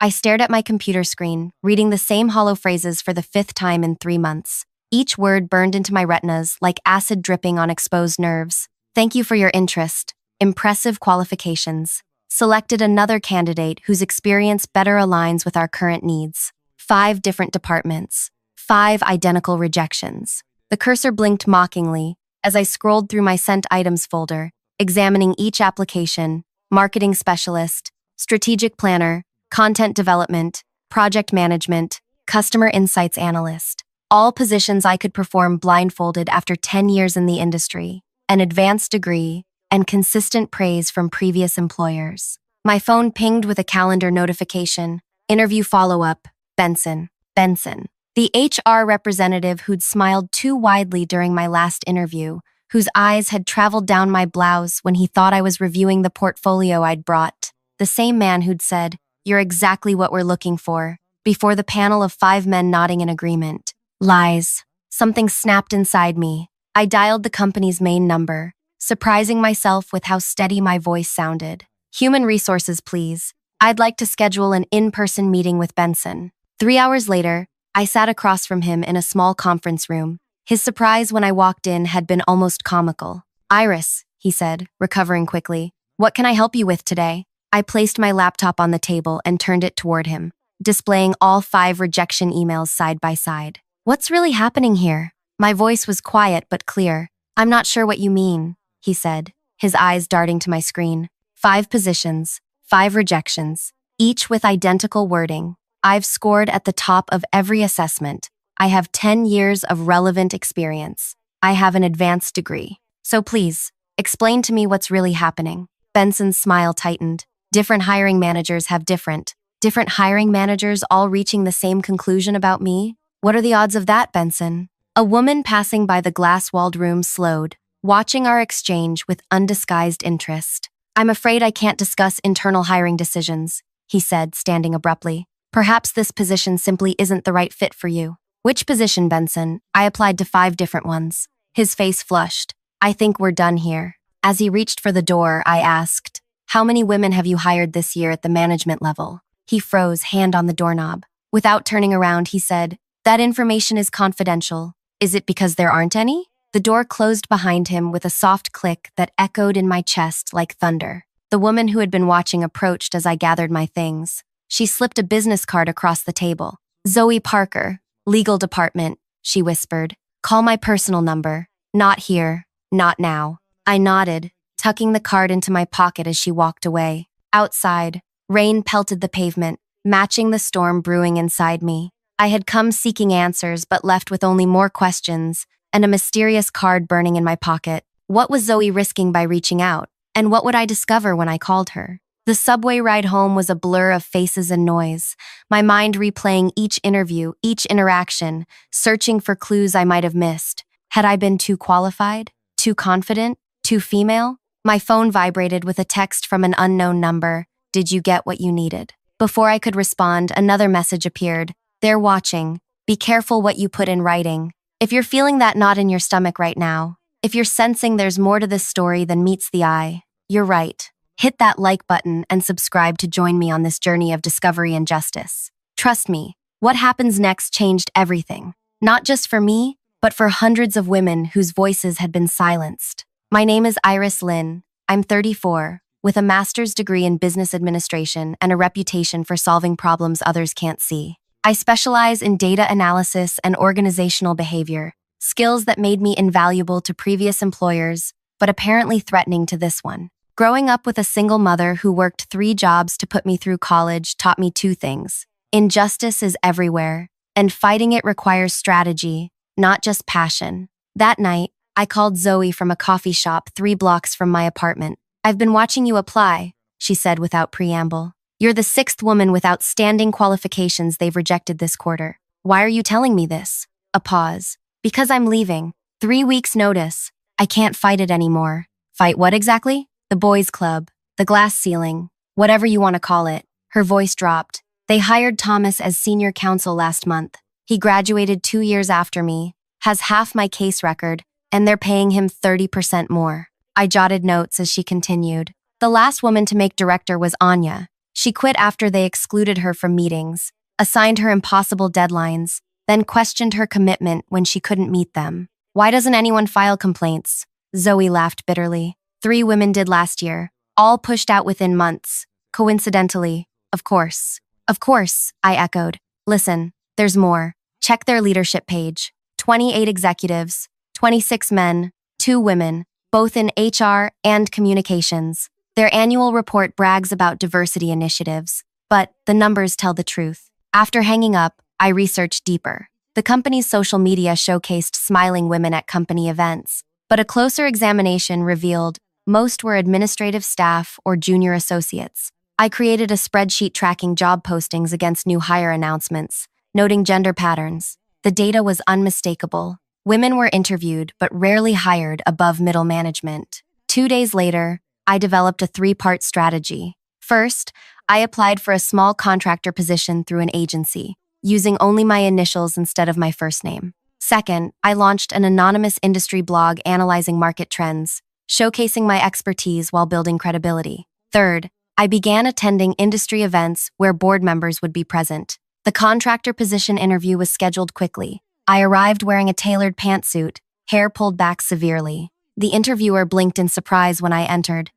I stared at my computer screen, reading the same hollow phrases for the fifth time in 3 months. Each word burned into my retinas like acid dripping on exposed nerves. Thank you for your interest. Impressive qualifications. Selected another candidate whose experience better aligns with our current needs. 5 different departments. 5 identical rejections. The cursor blinked mockingly as I scrolled through my sent items folder, examining each application: marketing specialist, strategic planner, content development, project management, customer insights analyst. All positions I could perform blindfolded after 10 years in the industry, an advanced degree, and consistent praise from previous employers. My phone pinged with a calendar notification. Interview follow-up, Benson. Benson. The HR representative who'd smiled too widely during my last interview, whose eyes had traveled down my blouse when he thought I was reviewing the portfolio I'd brought. The same man who'd said, "You're exactly what we're looking for," before the panel of 5 men nodding in agreement. Lies. Something snapped inside me. I dialed the company's main number, surprising myself with how steady my voice sounded. "Human resources, please. I'd like to schedule an in-person meeting with Benson." 3 hours later, I sat across from him in a small conference room. His surprise when I walked in had been almost comical. "Iris," he said, recovering quickly, "what can I help you with today?" I placed my laptop on the table and turned it toward him, displaying all 5 rejection emails side by side. "What's really happening here?" My voice was quiet but clear. "I'm not sure what you mean," he said, his eyes darting to my screen. 5 positions, 5 rejections, each with identical wording. I've scored at the top of every assessment. I have 10 years of relevant experience. I have an advanced degree. So please, explain to me what's really happening. Benson's smile tightened. Different hiring managers have different hiring managers all reaching the same conclusion about me? What are the odds of that, Benson? A woman passing by the glass-walled room slowed, watching our exchange with undisguised interest. "I'm afraid I can't discuss internal hiring decisions," he said, standing abruptly. "Perhaps this position simply isn't the right fit for you." "Which position, Benson?" I applied to 5 different ones. His face flushed. "I think we're done here." As he reached for the door, I asked, "How many women have you hired this year at the management level?" He froze, hand on the doorknob. Without turning around, he said, "That information is confidential." "Is it because there aren't any?" The door closed behind him with a soft click that echoed in my chest like thunder. The woman who had been watching approached as I gathered my things. She slipped a business card across the table. "Zoe Parker, Legal Department," she whispered. "Call my personal number. Not here. Not now." I nodded, tucking the card into my pocket as she walked away. Outside, rain pelted the pavement, matching the storm brewing inside me. I had come seeking answers but left with only more questions and a mysterious card burning in my pocket. What was Zoe risking by reaching out? And what would I discover when I called her? The subway ride home was a blur of faces and noise, my mind replaying each interview, each interaction, searching for clues I might have missed. Had I been too qualified? Too confident? Too female? My phone vibrated with a text from an unknown number. "Did you get what you needed?" Before I could respond, another message appeared. "They're watching. Be careful what you put in writing." If you're feeling that knot in your stomach right now, if you're sensing there's more to this story than meets the eye, you're right. Hit that like button and subscribe to join me on this journey of discovery and justice. Trust me, what happens next changed everything. Not just for me, but for hundreds of women whose voices had been silenced. My name is Iris Lynn. I'm 34, with a master's degree in business administration and a reputation for solving problems others can't see. I specialize in data analysis and organizational behavior, skills that made me invaluable to previous employers, but apparently threatening to this one. Growing up with a single mother who worked 3 jobs to put me through college taught me 2 things. Injustice is everywhere, and fighting it requires strategy, not just passion. That night, I called Zoe from a coffee shop 3 blocks from my apartment. "I've been watching you apply," she said without preamble. "You're the 6th woman with outstanding qualifications they've rejected this quarter. Why are you telling me this?" A pause. "Because I'm leaving. 3 weeks notice. I can't fight it anymore." "Fight what exactly?" "The boys' club, the glass ceiling, whatever you want to call it." Her voice dropped. "They hired Thomas as senior counsel last month. He graduated 2 years after me, has half my case record, and they're paying him 30% more." I jotted notes as she continued. "The last woman to make director was Anya. She quit after they excluded her from meetings, assigned her impossible deadlines, then questioned her commitment when she couldn't meet them. Why doesn't anyone file complaints? Zoe laughed bitterly. 3 women did last year, all pushed out within months. Coincidentally, of course. Of course, I echoed. Listen, there's more. Check their leadership page. 28 executives, 26 men, 2 women, both in HR and communications. Their annual report brags about diversity initiatives, but the numbers tell the truth. After hanging up, I researched deeper. The company's social media showcased smiling women at company events, but a closer examination revealed most were administrative staff or junior associates. I created a spreadsheet tracking job postings against new hire announcements, noting gender patterns. The data was unmistakable. Women were interviewed but rarely hired above middle management. 2 days later, I developed a 3-part strategy. First, I applied for a small contractor position through an agency, using only my initials instead of my first name. Second, I launched an anonymous industry blog analyzing market trends, showcasing my expertise while building credibility. Third, I began attending industry events where board members would be present. The contractor position interview was scheduled quickly. I arrived wearing a tailored pantsuit, hair pulled back severely. The interviewer blinked in surprise when I entered.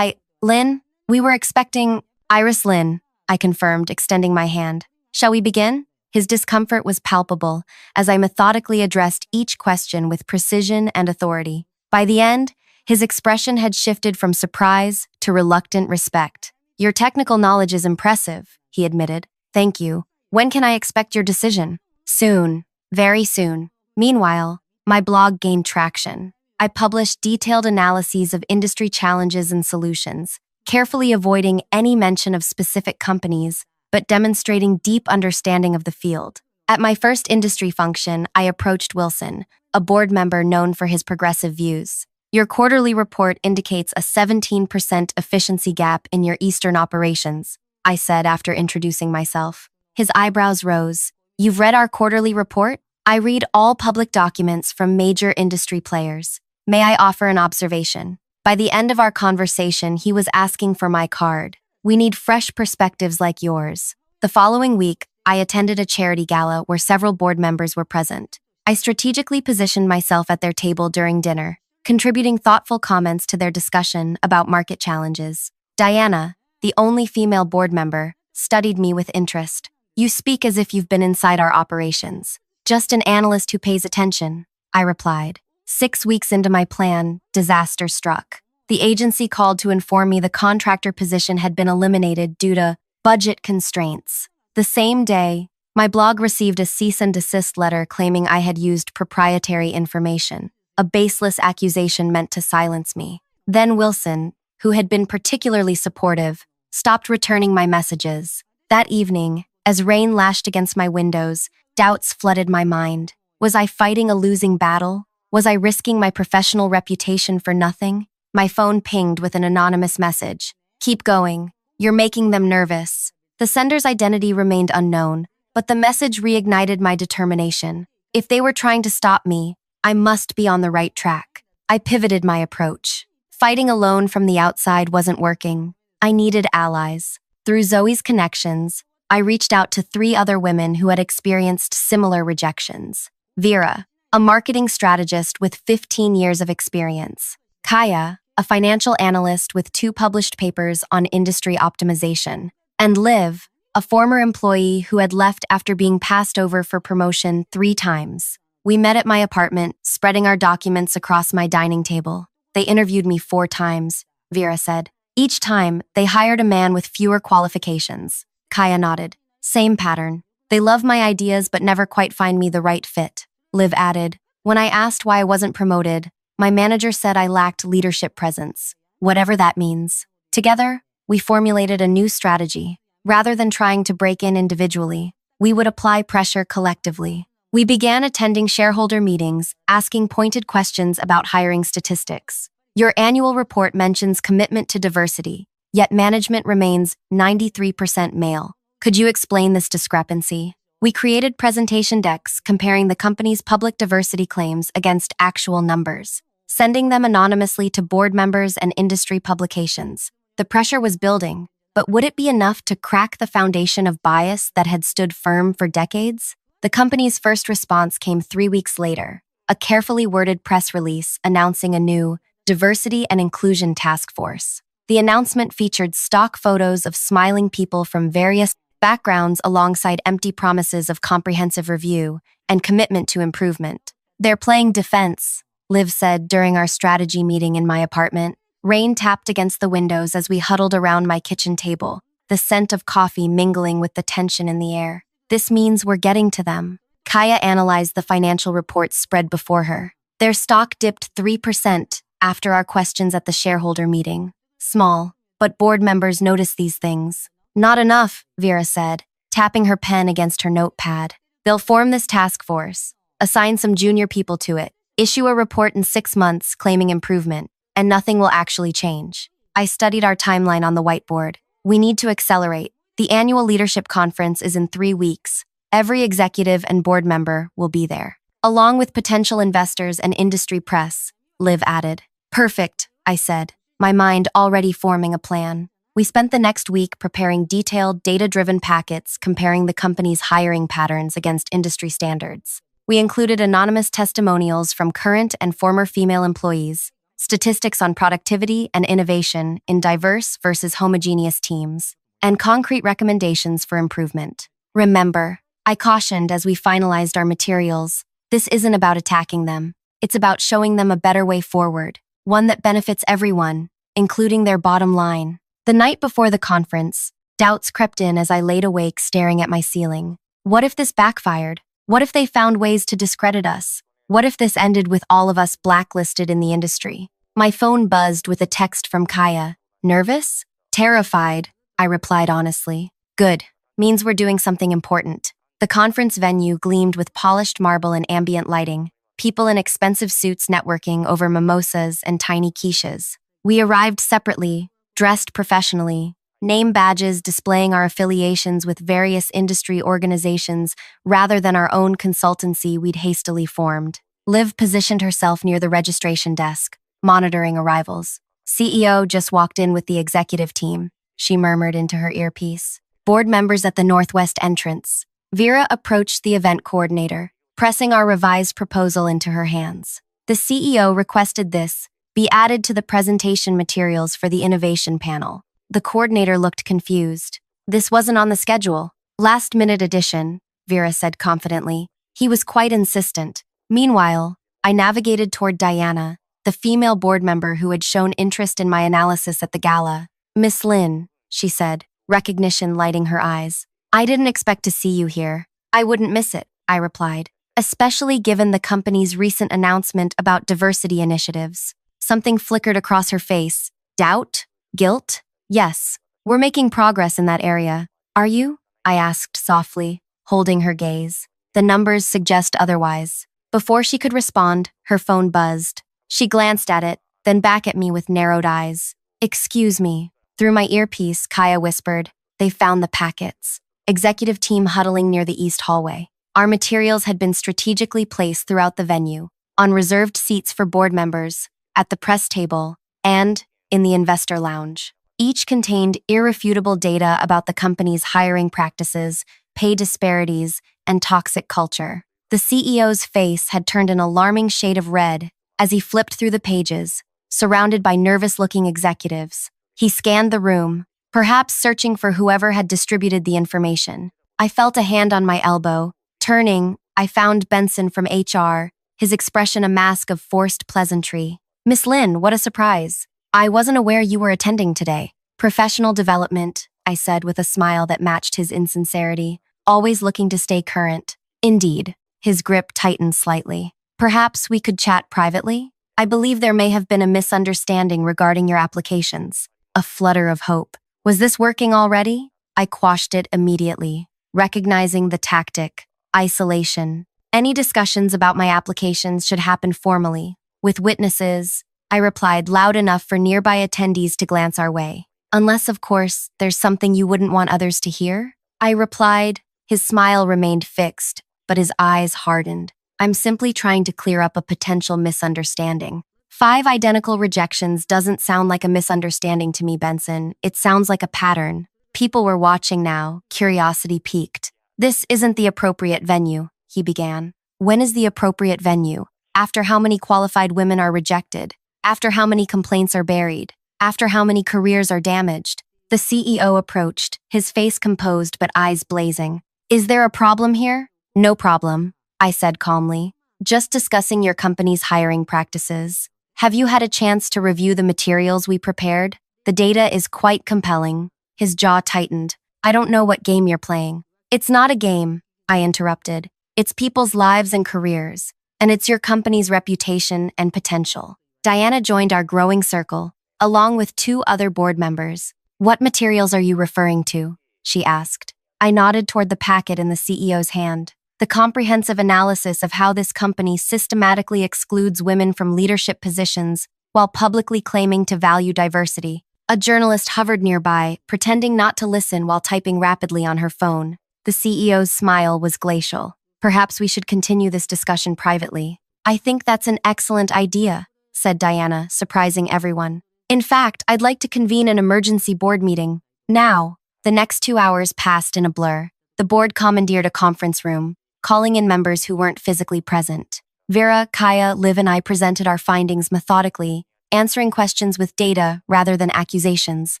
Lynn, we were expecting Iris Lynn, I confirmed, extending my hand. Shall we begin? His discomfort was palpable as I methodically addressed each question with precision and authority. By the end, his expression had shifted from surprise to reluctant respect. Your technical knowledge is impressive, he admitted. Thank you. When can I expect your decision? Soon. Very soon. Meanwhile, my blog gained traction. I published detailed analyses of industry challenges and solutions, carefully avoiding any mention of specific companies, but demonstrating deep understanding of the field. At my first industry function, I approached Wilson, a board member known for his progressive views. Your quarterly report indicates a 17% efficiency gap in your Eastern operations, I said after introducing myself. His eyebrows rose. You've read our quarterly report? I read all public documents from major industry players. May I offer an observation? By the end of our conversation, he was asking for my card. We need fresh perspectives like yours. The following week, I attended a charity gala where several board members were present. I strategically positioned myself at their table during dinner, contributing thoughtful comments to their discussion about market challenges. Diana, the only female board member, studied me with interest. You speak as if you've been inside our operations. Just an analyst who pays attention, I replied. 6 weeks into my plan, disaster struck. The agency called to inform me the contractor position had been eliminated due to budget constraints. The same day, my blog received a cease and desist letter claiming I had used proprietary information, a baseless accusation meant to silence me. Then Wilson, who had been particularly supportive, stopped returning my messages. That evening, as rain lashed against my windows, doubts flooded my mind. Was I fighting a losing battle? Was I risking my professional reputation for nothing? My phone pinged with an anonymous message. Keep going. You're making them nervous. The sender's identity remained unknown, but the message reignited my determination. If they were trying to stop me, I must be on the right track. I pivoted my approach. Fighting alone from the outside wasn't working. I needed allies. Through Zoe's connections, I reached out to 3 other women who had experienced similar rejections. Vera, a marketing strategist with 15 years of experience. Kaya, a financial analyst with 2 published papers on industry optimization. And Liv, a former employee who had left after being passed over for promotion 3 times. We met at my apartment, spreading our documents across my dining table. They interviewed me 4 times, Vera said. Each time, they hired a man with fewer qualifications. Kaya nodded. Same pattern. They love my ideas but never quite find me the right fit. Liv added. When I asked why I wasn't promoted, my manager said I lacked leadership presence, whatever that means. Together, we formulated a new strategy. Rather than trying to break in individually, we would apply pressure collectively. We began attending shareholder meetings, asking pointed questions about hiring statistics. Your annual report mentions commitment to diversity, yet management remains 93% male. Could you explain this discrepancy? We created presentation decks comparing the company's public diversity claims against actual numbers, sending them anonymously to board members and industry publications. The pressure was building, But would it be enough to crack the foundation of bias that had stood firm for decades? The company's first response came 3 weeks later, a carefully worded press release announcing a new Diversity and Inclusion Task Force. The announcement featured stock photos of smiling people from various backgrounds alongside empty promises of comprehensive review and commitment to improvement. "They're playing defense," Liv said during our strategy meeting in my apartment. Rain tapped against the windows as we huddled around my kitchen table, the scent of coffee mingling with the tension in the air. "This means we're getting to them." Kaya analyzed the financial reports spread before her. Their stock dipped 3% after our questions at the shareholder meeting. Small, but board members noticed these things. "Not enough," Vera said, tapping her pen against her notepad. "They'll form this task force, assign some junior people to it, issue a report in 6 months claiming improvement, and nothing will actually change." I studied our timeline on the whiteboard. "We need to accelerate. The annual leadership conference is in 3 weeks. Every executive and board member will be there, along with potential investors and industry press," Liv added. "Perfect," I said, my mind already forming a plan. We spent the next week preparing detailed, data-driven packets comparing the company's hiring patterns against industry standards. We included anonymous testimonials from current and former female employees, statistics on productivity and innovation in diverse versus homogeneous teams, and concrete recommendations for improvement. "Remember," I cautioned as we finalized our materials, "this isn't about attacking them. It's about showing them a better way forward, one that benefits everyone, including their bottom line." The night before the conference, doubts crept in as I laid awake staring at my ceiling. What if this backfired? What if they found ways to discredit us? What if this ended with all of us blacklisted in the industry? My phone buzzed with a text from Kaya. "Nervous?" "Terrified," I replied honestly. "Good. Means we're doing something important." The conference venue gleamed with polished marble and ambient lighting, people in expensive suits networking over mimosas and tiny quiches. We arrived separately, dressed professionally, name badges displaying our affiliations with various industry organizations rather than our own consultancy we'd hastily formed. Liv positioned herself near the registration desk, monitoring arrivals. "CEO just walked in with the executive team," she murmured into her earpiece. "Board members at the northwest entrance." Vera approached the event coordinator, pressing our revised proposal into her hands. "The CEO requested this be added to the presentation materials for the innovation panel." The coordinator looked confused. "This wasn't on the schedule." "Last-minute addition," Vera said confidently. He was quite insistent. Meanwhile, I navigated toward Diana, the female board member who had shown interest in my analysis at the gala. "Miss Lin," she said, recognition lighting her eyes. "I didn't expect to see you here." "I wouldn't miss it," I replied, especially given the company's recent announcement about diversity initiatives. Something flickered across her face. Doubt? Guilt? "Yes, we're making progress in that area. Are you?" I asked softly, holding her gaze. "The numbers suggest otherwise." Before she could respond, her phone buzzed. She glanced at it, then back at me with narrowed eyes. "Excuse me." Through my earpiece, Kaya whispered, "They found the packets." Executive team huddling near the east hallway. Our materials had been strategically placed throughout the venue, on reserved seats for board members, at the press table, and in the investor lounge. Each contained irrefutable data about the company's hiring practices, pay disparities, and toxic culture. The CEO's face had turned an alarming shade of red as he flipped through the pages, surrounded by nervous-looking executives. He scanned the room, perhaps searching for whoever had distributed the information. I felt a hand on my elbow. Turning, I found Benson from HR, his expression a mask of forced pleasantry. "Miss Lin, what a surprise. I wasn't aware you were attending today." "Professional development," I said with a smile that matched his insincerity, always looking to stay current. "Indeed." His grip tightened slightly. "Perhaps we could chat privately? I believe there may have been a misunderstanding regarding your applications." A flutter of hope. Was this working already? I quashed it immediately, recognizing the tactic: isolation. Any discussions about my applications should happen formally, with witnesses, I replied loud enough for nearby attendees to glance our way. "Unless, of course, there's something you wouldn't want others to hear?" I replied. His smile remained fixed, but his eyes hardened. "I'm simply trying to clear up a potential misunderstanding." 5 identical rejections doesn't sound like a misunderstanding to me, Benson. It sounds like a pattern. People were watching now, curiosity piqued. This isn't the appropriate venue, he began. When is the appropriate venue? After how many qualified women are rejected? After how many complaints are buried? After how many careers are damaged? The CEO approached, his face composed but eyes blazing. Is there a problem here? No problem, I said calmly. Just discussing your company's hiring practices. Have you had a chance to review the materials we prepared? The data is quite compelling. His jaw tightened. I don't know what game you're playing. It's not a game, I interrupted. It's people's lives and careers, and it's your company's reputation and potential. Diana joined our growing circle, along with 2 other board members. What materials are you referring to? She asked. I nodded toward the packet in the CEO's hand. The comprehensive analysis of how this company systematically excludes women from leadership positions while publicly claiming to value diversity. A journalist hovered nearby, pretending not to listen while typing rapidly on her phone. The CEO's smile was glacial. Perhaps we should continue this discussion privately. I think that's an excellent idea, said Diana, surprising everyone. In fact, I'd like to convene an emergency board meeting. Now. The next 2 hours passed in a blur. The board commandeered a conference room, calling in members who weren't physically present. Vera, Kaya, Liv, and I presented our findings methodically, answering questions with data rather than accusations.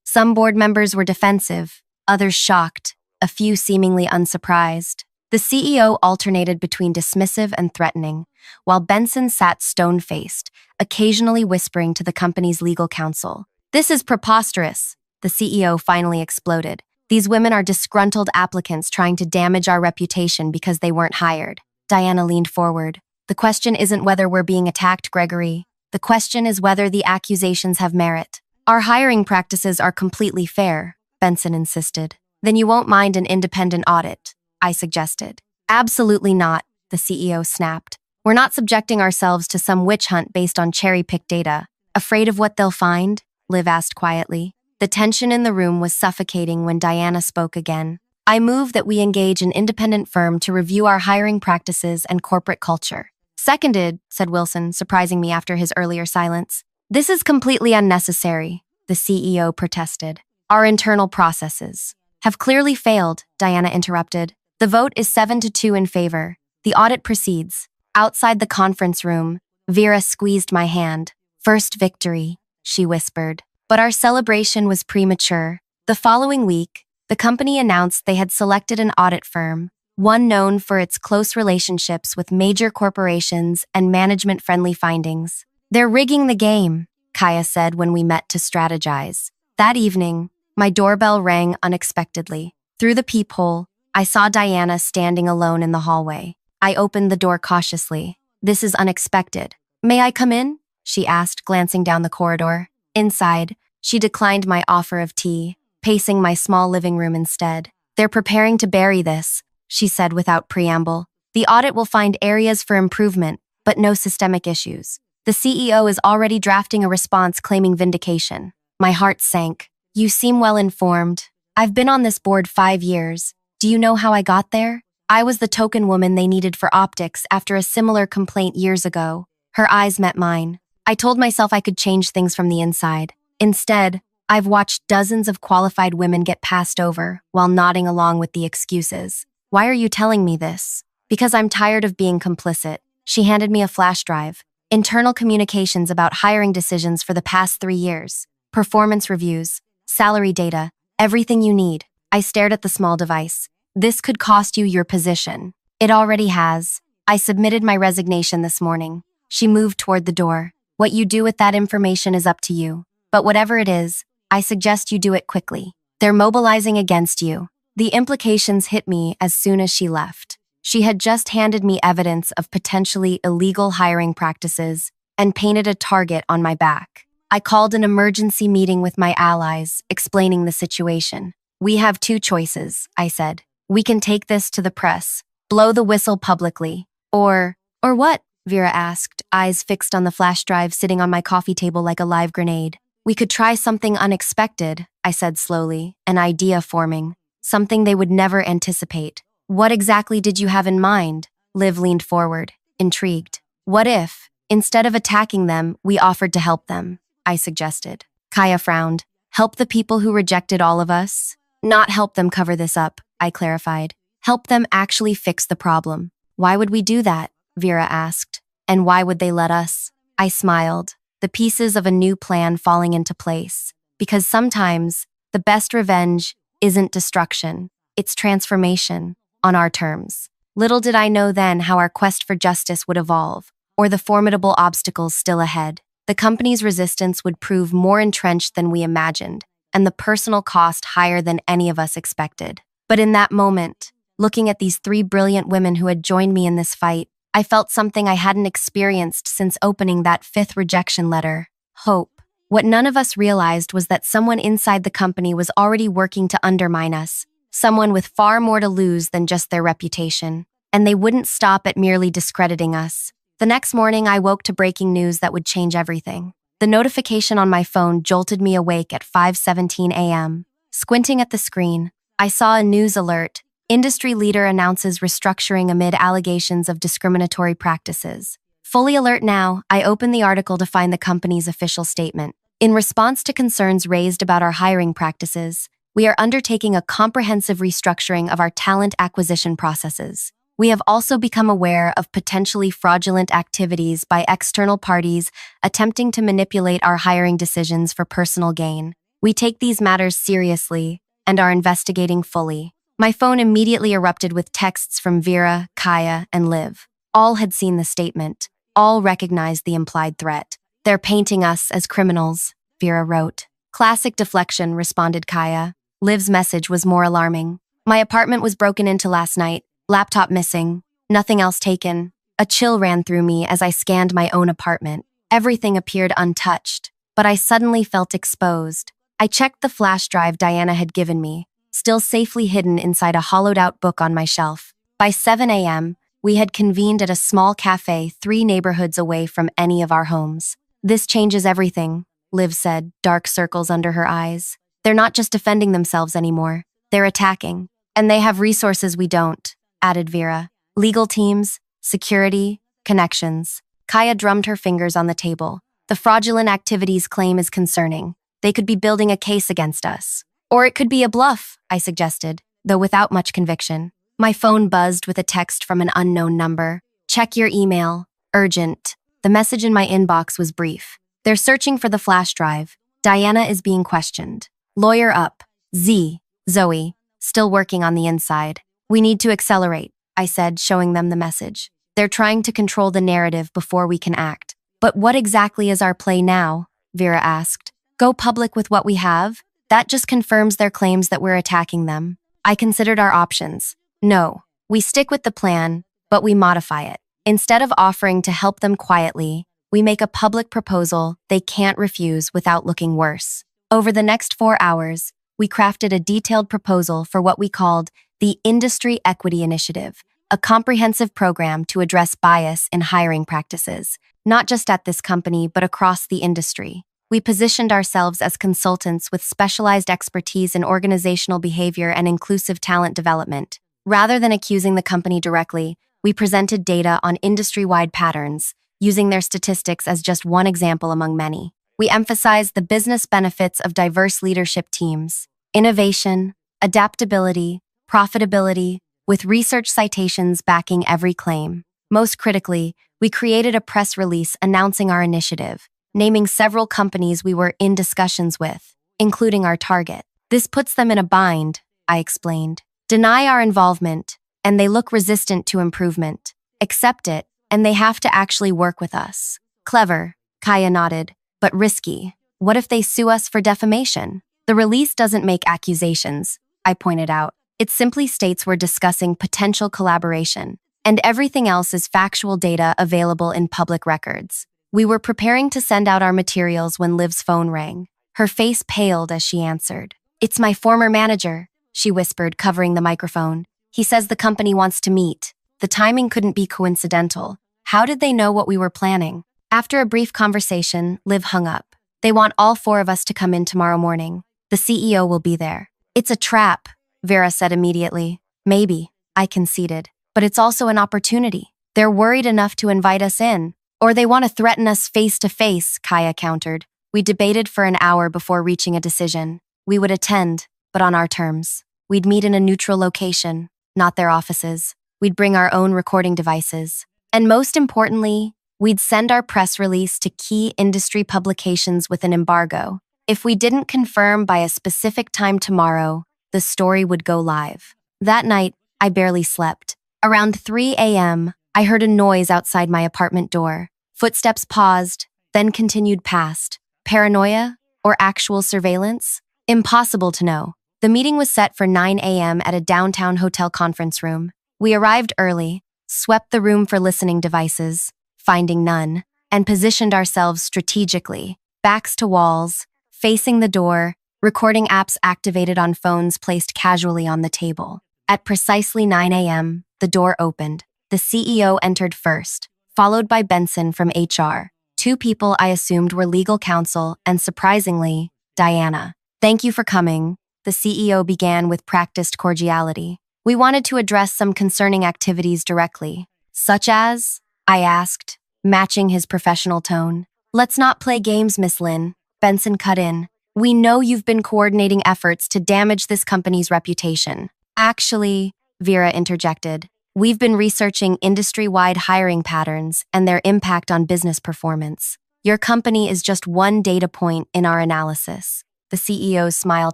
Some board members were defensive, others shocked, a few seemingly unsurprised. The CEO alternated between dismissive and threatening, while Benson sat stone-faced, occasionally whispering to the company's legal counsel. This is preposterous, the CEO finally exploded. These women are disgruntled applicants trying to damage our reputation because they weren't hired. Diana leaned forward. The question isn't whether we're being attacked, Gregory. The question is whether the accusations have merit. Our hiring practices are completely fair, Benson insisted. Then you won't mind an independent audit, I suggested. Absolutely not, the CEO snapped. We're not subjecting ourselves to some witch hunt based on cherry-picked data. Afraid of what they'll find? Liv asked quietly. The tension in the room was suffocating when Diana spoke again. I move that we engage an independent firm to review our hiring practices and corporate culture. Seconded, said Wilson, surprising me after his earlier silence. This is completely unnecessary, the CEO protested. Our internal processes have clearly failed, Diana interrupted. The vote is 7-2 in favor. The audit proceeds. Outside the conference room, Vera squeezed my hand. First victory, she whispered. But our celebration was premature. The following week, the company announced they had selected an audit firm, one known for its close relationships with major corporations and management-friendly findings. They're rigging the game, Kaya said when we met to strategize. That evening, my doorbell rang unexpectedly. Through the peephole, I saw Diana standing alone in the hallway. I opened the door cautiously. This is unexpected. May I come in? She asked, glancing down the corridor. Inside, she declined my offer of tea, pacing my small living room instead. They're preparing to bury this, she said without preamble. The audit will find areas for improvement, but no systemic issues. The CEO is already drafting a response claiming vindication. My heart sank. You seem well informed. I've been on this board 5 years. Do you know how I got there? I was the token woman they needed for optics after a similar complaint years ago. Her eyes met mine. I told myself I could change things from the inside. Instead, I've watched dozens of qualified women get passed over while nodding along with the excuses. Why are you telling me this? Because I'm tired of being complicit. She handed me a flash drive. Internal communications about hiring decisions for the past 3 years. Performance reviews. Salary data. Everything you need. I stared at the small device. This could cost you your position. It already has. I submitted my resignation this morning. She moved toward the door. What you do with that information is up to you. But whatever it is, I suggest you do it quickly. They're mobilizing against you. The implications hit me as soon as she left. She had just handed me evidence of potentially illegal hiring practices and painted a target on my back. I called an emergency meeting with my allies, explaining the situation. We have 2 choices, I said. We can take this to the press, blow the whistle publicly. Or what? Vera asked, eyes fixed on the flash drive sitting on my coffee table like a live grenade. We could try something unexpected, I said slowly, an idea forming. Something they would never anticipate. What exactly did you have in mind? Liv leaned forward, intrigued. What if, Instead of attacking them, we offered to help them, I suggested. Kaya frowned. Help the people who rejected all of us? Not help them cover this up, I clarified. Help them actually fix the problem. Why would we do that? Vera asked. And why would they let us? I smiled, the pieces of a new plan falling into place. Because sometimes, the best revenge isn't destruction, it's transformation, on our terms. Little did I know then how our quest for justice would evolve, or the formidable obstacles still ahead. The company's resistance would prove more entrenched than we imagined, and the personal cost higher than any of us expected. But in that moment, looking at these three brilliant women who had joined me in this fight, I felt something I hadn't experienced since opening that 5th rejection letter: hope. What none of us realized was that someone inside the company was already working to undermine us, someone with far more to lose than just their reputation. And they wouldn't stop at merely discrediting us. The next morning, I woke to breaking news that would change everything. The notification on my phone jolted me awake at 5:17 a.m. Squinting at the screen, I saw a news alert. Industry leader announces restructuring amid allegations of discriminatory practices. Fully alert now, I opened the article to find the company's official statement. In response to concerns raised about our hiring practices, we are undertaking a comprehensive restructuring of our talent acquisition processes. We have also become aware of potentially fraudulent activities by external parties attempting to manipulate our hiring decisions for personal gain. We take these matters seriously and are investigating fully. My phone immediately erupted with texts from Vera, Kaya, and Liv. All had seen the statement. All recognized the implied threat. They're painting us as criminals, Vera wrote. Classic deflection, responded Kaya. Liv's message was more alarming. My apartment was broken into last night. Laptop missing. Nothing else taken. A chill ran through me as I scanned my own apartment. Everything appeared untouched, but I suddenly felt exposed. I checked the flash drive Diana had given me, still safely hidden inside a hollowed-out book on my shelf. By 7 a.m., we had convened at a small cafe 3 neighborhoods away from any of our homes. This changes everything, Liv said, dark circles under her eyes. They're not just defending themselves anymore. They're attacking. And they have resources we don't, added Vera. Legal teams, security, connections. Kaya drummed her fingers on the table. The fraudulent activities claim is concerning. They could be building a case against us. Or it could be a bluff, I suggested, though without much conviction. My phone buzzed with a text from an unknown number. Check your email. Urgent. The message in my inbox was brief. They're searching for the flash drive. Diana is being questioned. Lawyer up. Zoe. Still working on the inside. We need to accelerate, I said, showing them the message. They're trying to control the narrative before we can act. But what exactly is our play now? Vera asked. Go public with what we have? That just confirms their claims that we're attacking them. I considered our options. No, we stick with the plan, but we modify it. Instead of offering to help them quietly, we make a public proposal they can't refuse without looking worse. Over the next 4 hours, we crafted a detailed proposal for what we called the Industry Equity Initiative, a comprehensive program to address bias in hiring practices, not just at this company, but across the industry. We positioned ourselves as consultants with specialized expertise in organizational behavior and inclusive talent development. Rather than accusing the company directly, we presented data on industry-wide patterns, using their statistics as just one example among many. We emphasized the business benefits of diverse leadership teams, innovation, adaptability, profitability, with research citations backing every claim. Most critically, we created a press release announcing our initiative, naming several companies we were in discussions with, including our target. This puts them in a bind, I explained. Deny our involvement, and they look resistant to improvement. Accept it, and they have to actually work with us. Clever, Kaya nodded, but risky. What if they sue us for defamation? The release doesn't make accusations, I pointed out. It simply states we're discussing potential collaboration, and everything else is factual data available in public records. We were preparing to send out our materials when Liv's phone rang. Her face paled as she answered. It's my former manager, she whispered, covering the microphone. He says the company wants to meet. The timing couldn't be coincidental. How did they know what we were planning? After a brief conversation, Liv hung up. They want all 4 of us to come in tomorrow morning. The CEO will be there. It's a trap, Vera said immediately. Maybe, I conceded. But it's also an opportunity. They're worried enough to invite us in. Or they want to threaten us face to face, Kaya countered. We debated for an hour before reaching a decision. We would attend, but on our terms. We'd meet in a neutral location, not their offices. We'd bring our own recording devices. And most importantly, we'd send our press release to key industry publications with an embargo. If we didn't confirm by a specific time tomorrow, the story would go live. That night, I barely slept. Around 3 a.m., I heard a noise outside my apartment door. Footsteps paused, then continued past. Paranoia or actual surveillance? Impossible to know. The meeting was set for 9 a.m. at a downtown hotel conference room. We arrived early, swept the room for listening devices, finding none, and positioned ourselves strategically, backs to walls, facing the door, recording apps activated on phones placed casually on the table. At precisely 9 a.m., the door opened. The CEO entered first, followed by Benson from HR. Two people I assumed were legal counsel and, surprisingly, Diana. Thank you for coming, the CEO began with practiced cordiality. We wanted to address some concerning activities directly. Such as? I asked, matching his professional tone. Let's not play games, Miss Lin. Benson cut in. We know you've been coordinating efforts to damage this company's reputation. Actually, Vera interjected, we've been researching industry-wide hiring patterns and their impact on business performance. Your company is just one data point in our analysis. The CEO's smile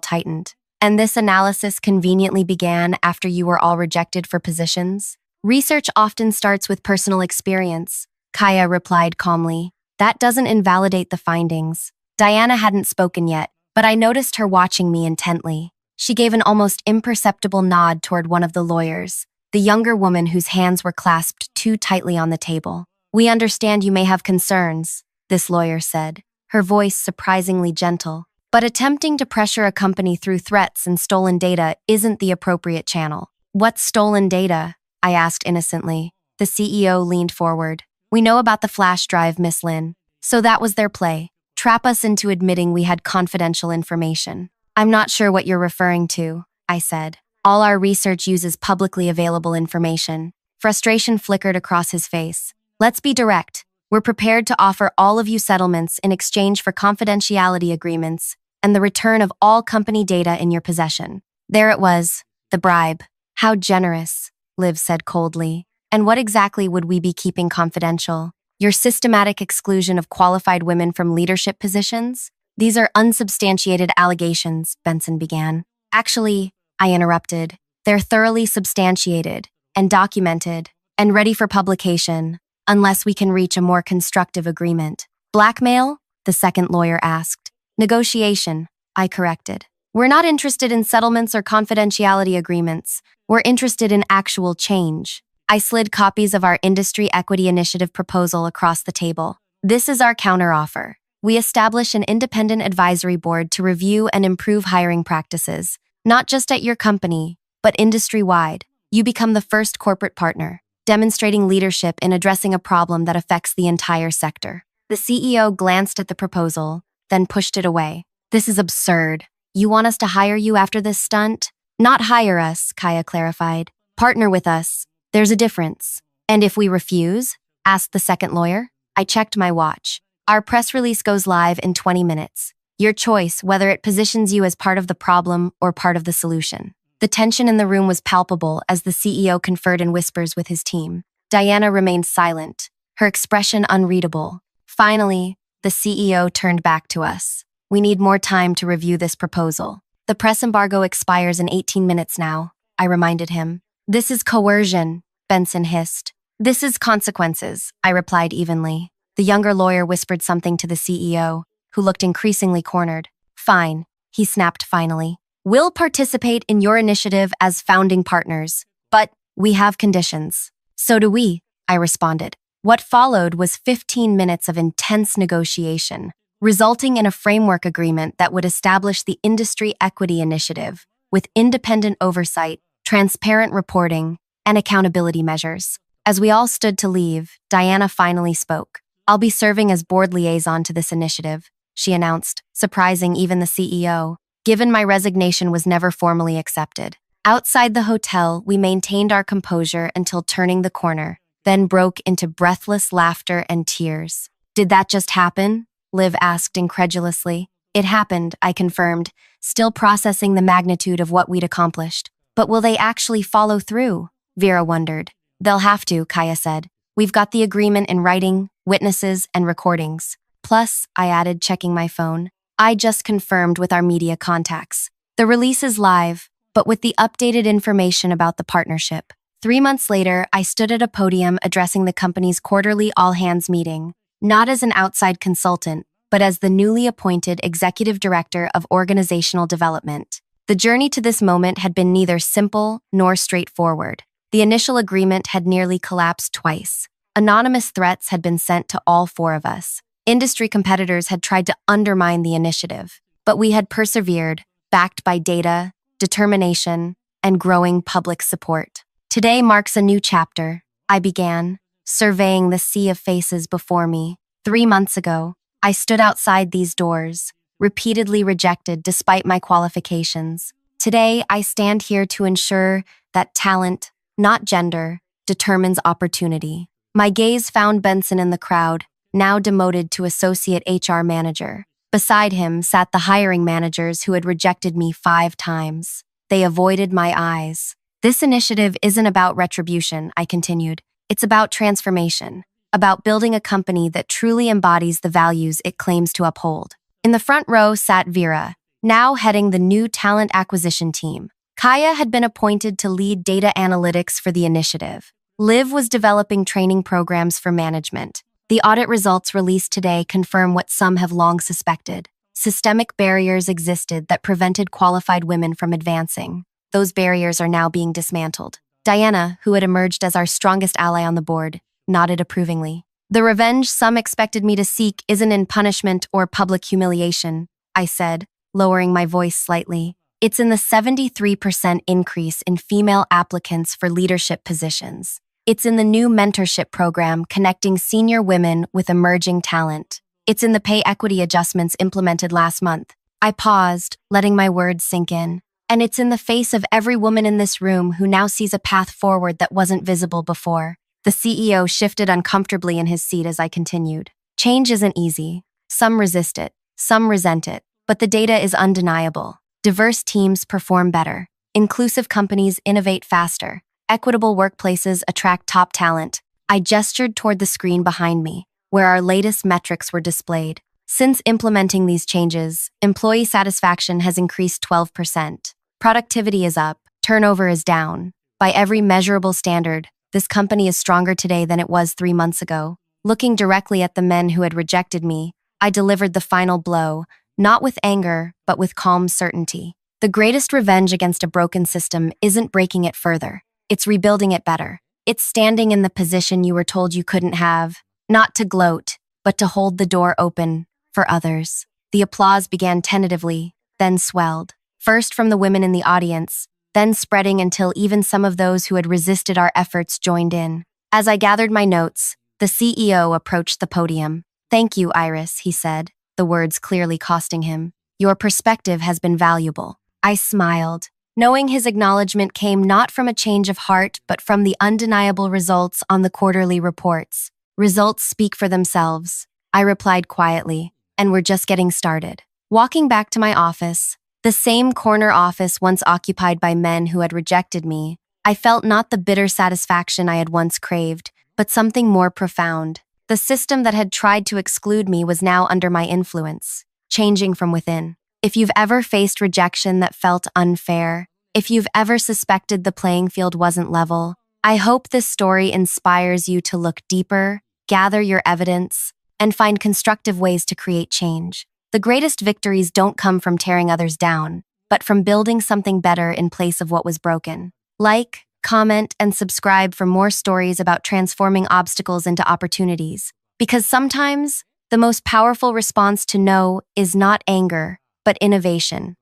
tightened. And this analysis conveniently began after you were all rejected for positions? Research often starts with personal experience, Kaya replied calmly. That doesn't invalidate the findings. Diana hadn't spoken yet, but I noticed her watching me intently. She gave an almost imperceptible nod toward one of the lawyers, the younger woman whose hands were clasped too tightly on the table. We understand you may have concerns, this lawyer said, her voice surprisingly gentle. But attempting to pressure a company through threats and stolen data isn't the appropriate channel. What's stolen data? I asked innocently. The CEO leaned forward. We know about the flash drive, Miss Lin. So that was their play. Trap us into admitting we had confidential information. I'm not sure what you're referring to, I said. All our research uses publicly available information. Frustration flickered across his face. Let's be direct. We're prepared to offer all of you settlements in exchange for confidentiality agreements and the return of all company data in your possession. There it was, the bribe. How generous, Liv said coldly. And what exactly would we be keeping confidential? Your systematic exclusion of qualified women from leadership positions? These are unsubstantiated allegations, Benson began. Actually, I interrupted. They're thoroughly substantiated and documented and ready for publication, unless we can reach a more constructive agreement. Blackmail? The second lawyer asked. Negotiation, I corrected. We're not interested in settlements or confidentiality agreements. We're interested in actual change. I slid copies of our Industry Equity Initiative proposal across the table. This is our counteroffer. We establish an independent advisory board to review and improve hiring practices, not just at your company, but industry-wide. You become the first corporate partner, demonstrating leadership in addressing a problem that affects the entire sector. The CEO glanced at the proposal, then pushed it away. This is absurd. You want us to hire you after this stunt? Not hire us, Kaya clarified. Partner with us. There's a difference. And if we refuse? Asked the second lawyer. I checked my watch. Our press release goes live in 20 minutes. Your choice whether it positions you as part of the problem or part of the solution. The tension in the room was palpable as the CEO conferred in whispers with his team. Diana remained silent, her expression unreadable. Finally, the CEO turned back to us. We need more time to review this proposal. The press embargo expires in 18 minutes now, I reminded him. This is coercion, Benson hissed. This is consequences, I replied evenly. The younger lawyer whispered something to the CEO, who looked increasingly cornered. Fine, he snapped finally. We'll participate in your initiative as founding partners, but we have conditions. So do we, I responded. What followed was 15 minutes of intense negotiation, resulting in a framework agreement that would establish the Industry Equity Initiative, with independent oversight, transparent reporting, and accountability measures. As we all stood to leave, Diana finally spoke. I'll be serving as board liaison to this initiative, she announced, surprising even the CEO. Given my resignation was never formally accepted. Outside the hotel, we maintained our composure until turning the corner. then broke into breathless laughter and tears. Did that just happen? Liv asked incredulously. It happened, I confirmed, still processing the magnitude of what we'd accomplished. But will they actually follow through? Vera wondered. They'll have to, Kaya said. We've got the agreement in writing, witnesses, and recordings. Plus, I added, checking my phone, I just confirmed with our media contacts. The release is live, but with the updated information about the partnership. 3 months later, I stood at a podium addressing the company's quarterly all-hands meeting, not as an outside consultant, but as the newly appointed Executive Director of Organizational Development. The journey to this moment had been neither simple nor straightforward. The initial agreement had nearly collapsed twice. Anonymous threats had been sent to all 4 of us. Industry competitors had tried to undermine the initiative, but we had persevered, backed by data, determination, and growing public support. Today marks a new chapter, I began, surveying the sea of faces before me. 3 months ago, I stood outside these doors, repeatedly rejected despite my qualifications. Today, I stand here to ensure that talent, not gender, determines opportunity. My gaze found Benson in the crowd, now demoted to Associate HR Manager. Beside him sat the hiring managers who had rejected me 5 times. They avoided my eyes. This initiative isn't about retribution, I continued. It's about transformation, about building a company that truly embodies the values it claims to uphold. In the front row sat Vera, now heading the new talent acquisition team. Kaya had been appointed to lead data analytics for the initiative. Liv was developing training programs for management. The audit results released today confirm what some have long suspected. Systemic barriers existed that prevented qualified women from advancing. Those barriers are now being dismantled. Diana, who had emerged as our strongest ally on the board, nodded approvingly. The revenge some expected me to seek isn't in punishment or public humiliation, I said, lowering my voice slightly. It's in the 73% increase in female applicants for leadership positions. It's in the new mentorship program connecting senior women with emerging talent. It's in the pay equity adjustments implemented last month. I paused, letting my words sink in. And it's in the face of every woman in this room who now sees a path forward that wasn't visible before. The CEO shifted uncomfortably in his seat as I continued. Change isn't easy. Some resist it, some resent it, but the data is undeniable. Diverse teams perform better. Inclusive companies innovate faster. Equitable workplaces attract top talent. I gestured toward the screen behind me, where our latest metrics were displayed. Since implementing these changes, employee satisfaction has increased 12%. Productivity is up, turnover is down. By every measurable standard, this company is stronger today than it was 3 months ago. Looking directly at the men who had rejected me, I delivered the final blow, not with anger, but with calm certainty. The greatest revenge against a broken system isn't breaking it further. It's rebuilding it better. It's standing in the position you were told you couldn't have, not to gloat, but to hold the door open for others. The applause began tentatively, then swelled, first from the women in the audience, then spreading until even some of those who had resisted our efforts joined in. As I gathered my notes, the CEO approached the podium. "Thank you, Iris," he said, the words clearly costing him. "Your perspective has been valuable." I smiled, knowing his acknowledgement came not from a change of heart, but from the undeniable results on the quarterly reports. "Results speak for themselves," I replied quietly, "and we're just getting started." Walking back to my office, the same corner office once occupied by men who had rejected me, I felt not the bitter satisfaction I had once craved, but something more profound. The system that had tried to exclude me was now under my influence, changing from within. If you've ever faced rejection that felt unfair, if you've ever suspected the playing field wasn't level, I hope this story inspires you to look deeper, gather your evidence, and find constructive ways to create change. The greatest victories don't come from tearing others down, but from building something better in place of what was broken. Like, comment, and subscribe for more stories about transforming obstacles into opportunities. Because sometimes, the most powerful response to no is not anger, but innovation.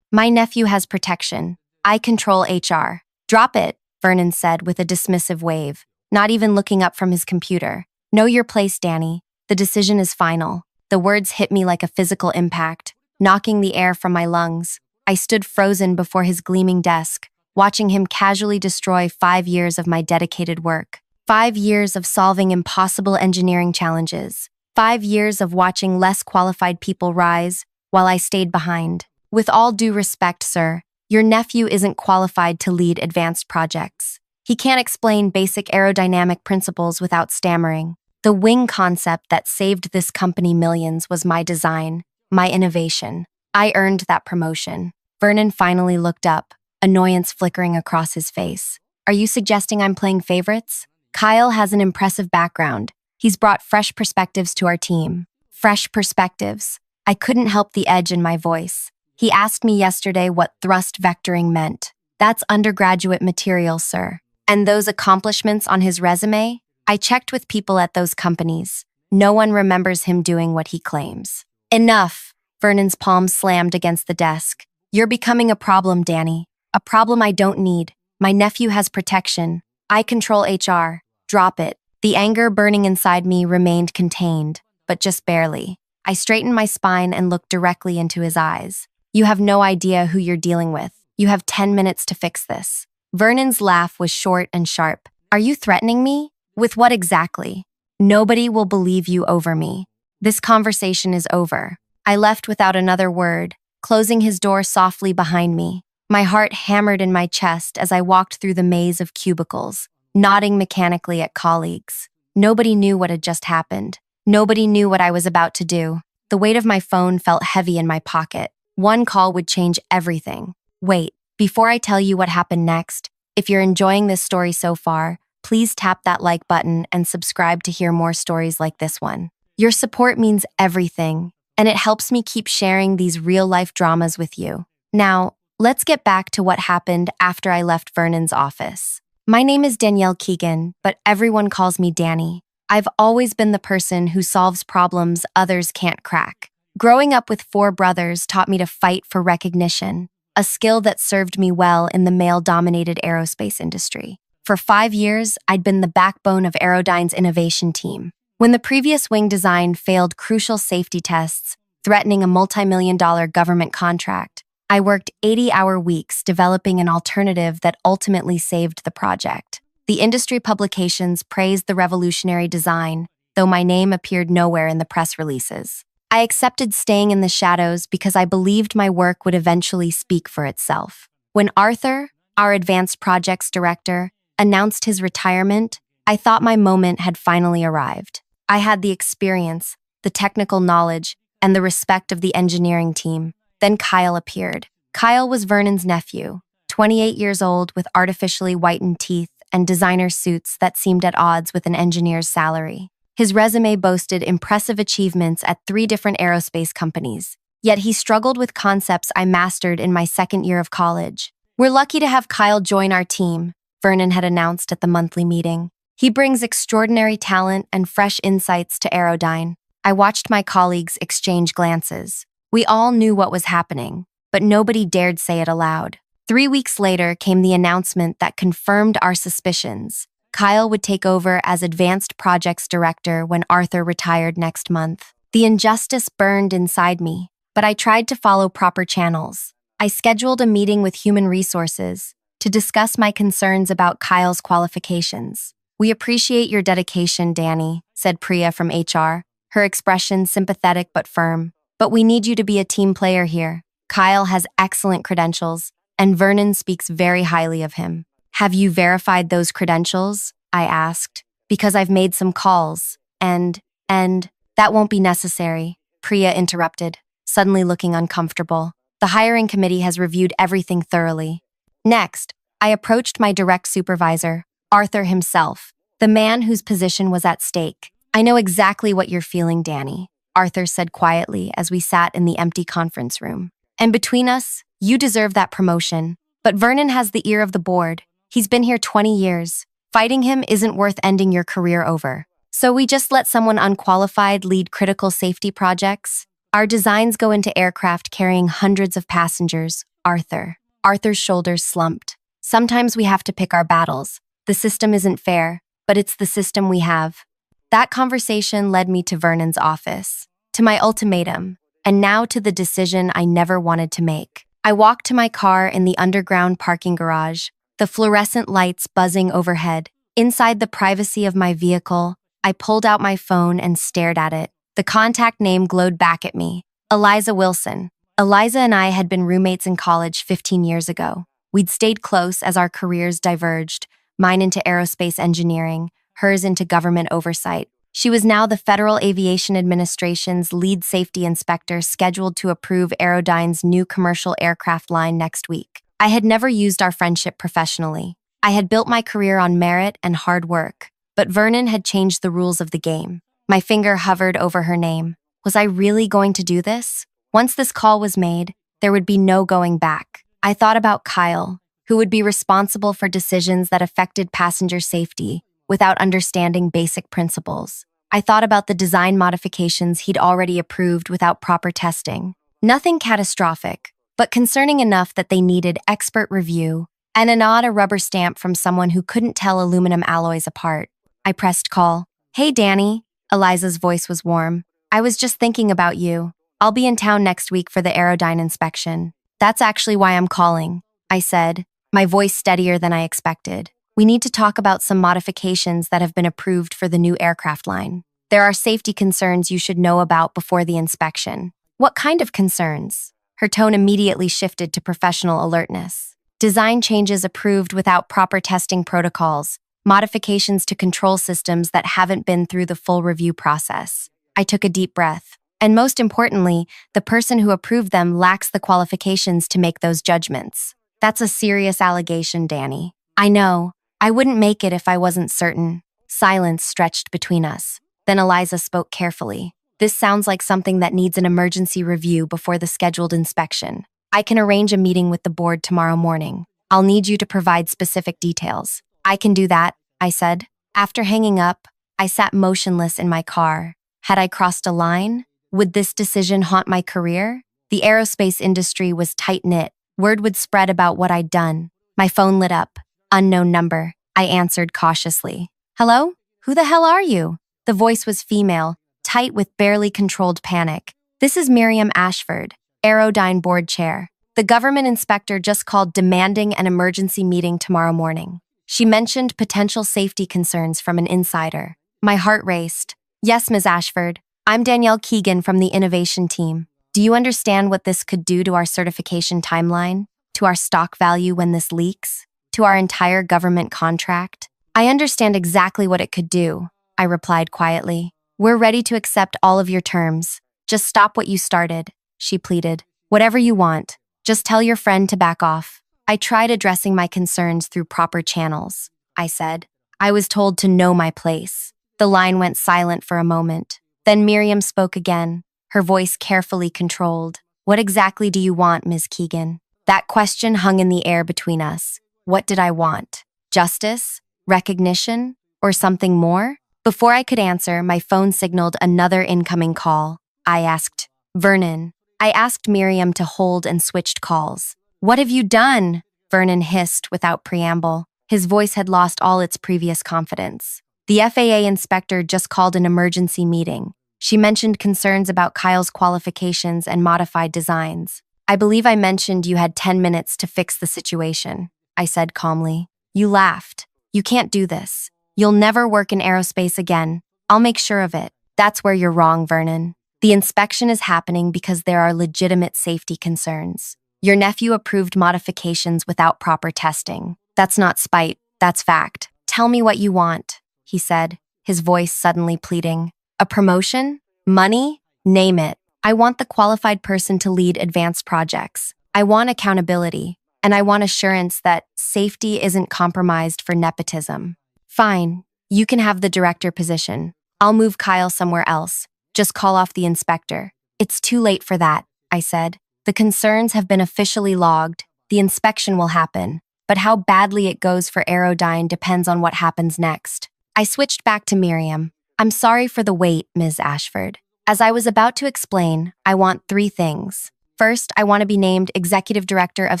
My nephew has protection. I control HR. Drop it, Vernon said with a dismissive wave, not even looking up from his computer. Know your place, Danny. The decision is final. The words hit me like a physical impact. knocking the air from my lungs. I stood frozen before his gleaming desk, watching him casually destroy 5 years of my dedicated work. 5 years of solving impossible engineering challenges. 5 years of watching less qualified people rise while I stayed behind. With all due respect, sir, your nephew isn't qualified to lead advanced projects. He can't explain basic aerodynamic principles without stammering. The wing concept that saved this company millions was my design, my innovation. I earned that promotion. Vernon finally looked up, annoyance flickering across his face. Are you suggesting I'm playing favorites? Kyle has an impressive background. He's brought fresh perspectives to our team. Fresh perspectives. I couldn't help the edge in my voice. He asked me yesterday what thrust vectoring meant. That's undergraduate material, sir. And those accomplishments on his resume? I checked with people at those companies. No one remembers him doing what he claims. Enough! Vernon's palm slammed against the desk. You're becoming a problem, Danny. A problem I don't need. My nephew has protection. I control HR. Drop it. The anger burning inside me remained contained, but just barely. I straightened my spine and looked directly into his eyes. You have no idea who you're dealing with. You have 10 minutes to fix this. Vernon's laugh was short and sharp. Are you threatening me? With what exactly? Nobody will believe you over me. This conversation is over. I left without another word, closing his door softly behind me. My heart hammered in my chest as I walked through the maze of cubicles, nodding mechanically at colleagues. Nobody knew what had just happened. Nobody knew what I was about to do. The weight of my phone felt heavy in my pocket. One call would change everything. Wait, before I tell you what happened next, if you're enjoying this story so far, please tap that like button and subscribe to hear more stories like this one. Your support means everything, and it helps me keep sharing these real-life dramas with you. Now, let's get back to what happened after I left Vernon's office. My name is Danielle Keegan, but everyone calls me Danny. I've always been the person who solves problems others can't crack. Growing up with 4 brothers taught me to fight for recognition, a skill that served me well in the male-dominated aerospace industry. For 5 years, I'd been the backbone of Aerodyne's innovation team. When the previous wing design failed crucial safety tests, threatening a multi-million-dollar government contract, I worked 80-hour weeks developing an alternative that ultimately saved the project. The industry publications praised the revolutionary design, though my name appeared nowhere in the press releases. I accepted staying in the shadows because I believed my work would eventually speak for itself. When Arthur, our advanced projects director, announced his retirement, I thought my moment had finally arrived. I had the experience, the technical knowledge, and the respect of the engineering team. Then Kyle appeared. Kyle was Vernon's nephew, 28 years old with artificially whitened teeth and designer suits that seemed at odds with an engineer's salary. His resume boasted impressive achievements at 3 different aerospace companies, yet he struggled with concepts I mastered in my second year of college. We're lucky to have Kyle join our team, Vernon had announced at the monthly meeting. He brings extraordinary talent and fresh insights to Aerodyne. I watched my colleagues exchange glances. We all knew what was happening, but nobody dared say it aloud. 3 weeks later came the announcement that confirmed our suspicions. Kyle would take over as Advanced Projects Director when Arthur retired next month. The injustice burned inside me, but I tried to follow proper channels. I scheduled a meeting with Human Resources to discuss my concerns about Kyle's qualifications. We appreciate your dedication, Danny, said Priya from HR, her expression sympathetic but firm. But we need you to be a team player here. Kyle has excellent credentials, and Vernon speaks very highly of him. Have you verified those credentials? I asked, because I've made some calls, and that won't be necessary, Priya interrupted, suddenly looking uncomfortable. The hiring committee has reviewed everything thoroughly. Next, I approached my direct supervisor, Arthur himself, the man whose position was at stake. I know exactly what you're feeling, Danny, Arthur said quietly as we sat in the empty conference room. And between us, you deserve that promotion. But Vernon has the ear of the board. He's been here 20 years. Fighting him isn't worth ending your career over. So we just let someone unqualified lead critical safety projects? Our designs go into aircraft carrying hundreds of passengers, Arthur. Arthur's shoulders slumped. Sometimes we have to pick our battles. The system isn't fair, but it's the system we have. That conversation led me to Vernon's office, to my ultimatum, And now to the decision I never wanted to make. I walked to my car in the underground parking garage, the fluorescent lights buzzing overhead. Inside the privacy of my vehicle, I pulled out my phone and stared at it. The contact name glowed back at me. Eliza Wilson. Eliza and I had been roommates in college 15 years ago. We'd stayed close as our careers diverged, mine into aerospace engineering, hers into government oversight. She was now the Federal Aviation Administration's lead safety inspector scheduled to approve Aerodyne's new commercial aircraft line next week. I had never used our friendship professionally. I had built my career on merit and hard work, but Vernon had changed the rules of the game. My finger hovered over her name. Was I really going to do this? Once this call was made, there would be no going back. I thought about Kyle, who would be responsible for decisions that affected passenger safety without understanding basic principles. I thought about the design modifications he'd already approved without proper testing. Nothing catastrophic, but concerning enough that they needed expert review and a rubber stamp from someone who couldn't tell aluminum alloys apart. I pressed call. Hey, Danny. Eliza's voice was warm. I was just thinking about you. I'll be in town next week for the Aerodyne inspection. That's actually why I'm calling, I said, my voice steadier than I expected. We need to talk about some modifications that have been approved for the new aircraft line. There are safety concerns you should know about before the inspection. What kind of concerns? Her tone immediately shifted to professional alertness. Design changes approved without proper testing protocols, modifications to control systems that haven't been through the full review process. I took a deep breath. And most importantly, the person who approved them lacks the qualifications to make those judgments. That's a serious allegation, Danny. I know. I wouldn't make it if I wasn't certain. Silence stretched between us. Then Eliza spoke carefully. This sounds like something that needs an emergency review before the scheduled inspection. I can arrange a meeting with the board tomorrow morning. I'll need you to provide specific details. I can do that, I said. After hanging up, I sat motionless in my car. Had I crossed a line? Would this decision haunt my career? The aerospace industry was tight-knit. Word would spread about what I'd done. My phone lit up. Unknown number. I answered cautiously. Hello? Who the hell are you? The voice was female, tight with barely controlled panic. This is Miriam Ashford, Aerodyne board chair. The government inspector just called demanding an emergency meeting tomorrow morning. She mentioned potential safety concerns from an insider. My heart raced. Yes, Ms. Ashford. I'm Danielle Keegan from the innovation team. Do you understand what this could do to our certification timeline? To our stock value when this leaks? To our entire government contract? I understand exactly what it could do, I replied quietly. We're ready to accept all of your terms. Just stop what you started, she pleaded. Whatever you want. Just tell your friend to back off. I tried addressing my concerns through proper channels, I said. I was told to know my place. The line went silent for a moment. Then Miriam spoke again, her voice carefully controlled. What exactly do you want, Ms. Keegan? That question hung in the air between us. What did I want? Justice? Recognition? Or something more? Before I could answer, my phone signaled another incoming call. I asked, Vernon. I asked Miriam to hold and switched calls. What have you done? Vernon hissed without preamble. His voice had lost all its previous confidence. The FAA inspector just called an emergency meeting. She mentioned concerns about Kyle's qualifications and modified designs. I believe I mentioned you had 10 minutes to fix the situation, I said calmly. You laughed. You can't do this. You'll never work in aerospace again. I'll make sure of it. That's where you're wrong, Vernon. The inspection is happening because there are legitimate safety concerns. Your nephew approved modifications without proper testing. That's not spite, that's fact. Tell me what you want, he said, his voice suddenly pleading. A promotion? Money? Name it. I want the qualified person to lead advanced projects. I want accountability, and I want assurance that safety isn't compromised for nepotism. Fine, you can have the director position. I'll move Kyle somewhere else. Just call off the inspector. It's too late for that, I said. The concerns have been officially logged. The inspection will happen. But how badly it goes for Aerodyne depends on what happens next. I switched back to Miriam. I'm sorry for the wait, Ms. Ashford. As I was about to explain, I want 3 things. First, I want to be named Executive Director of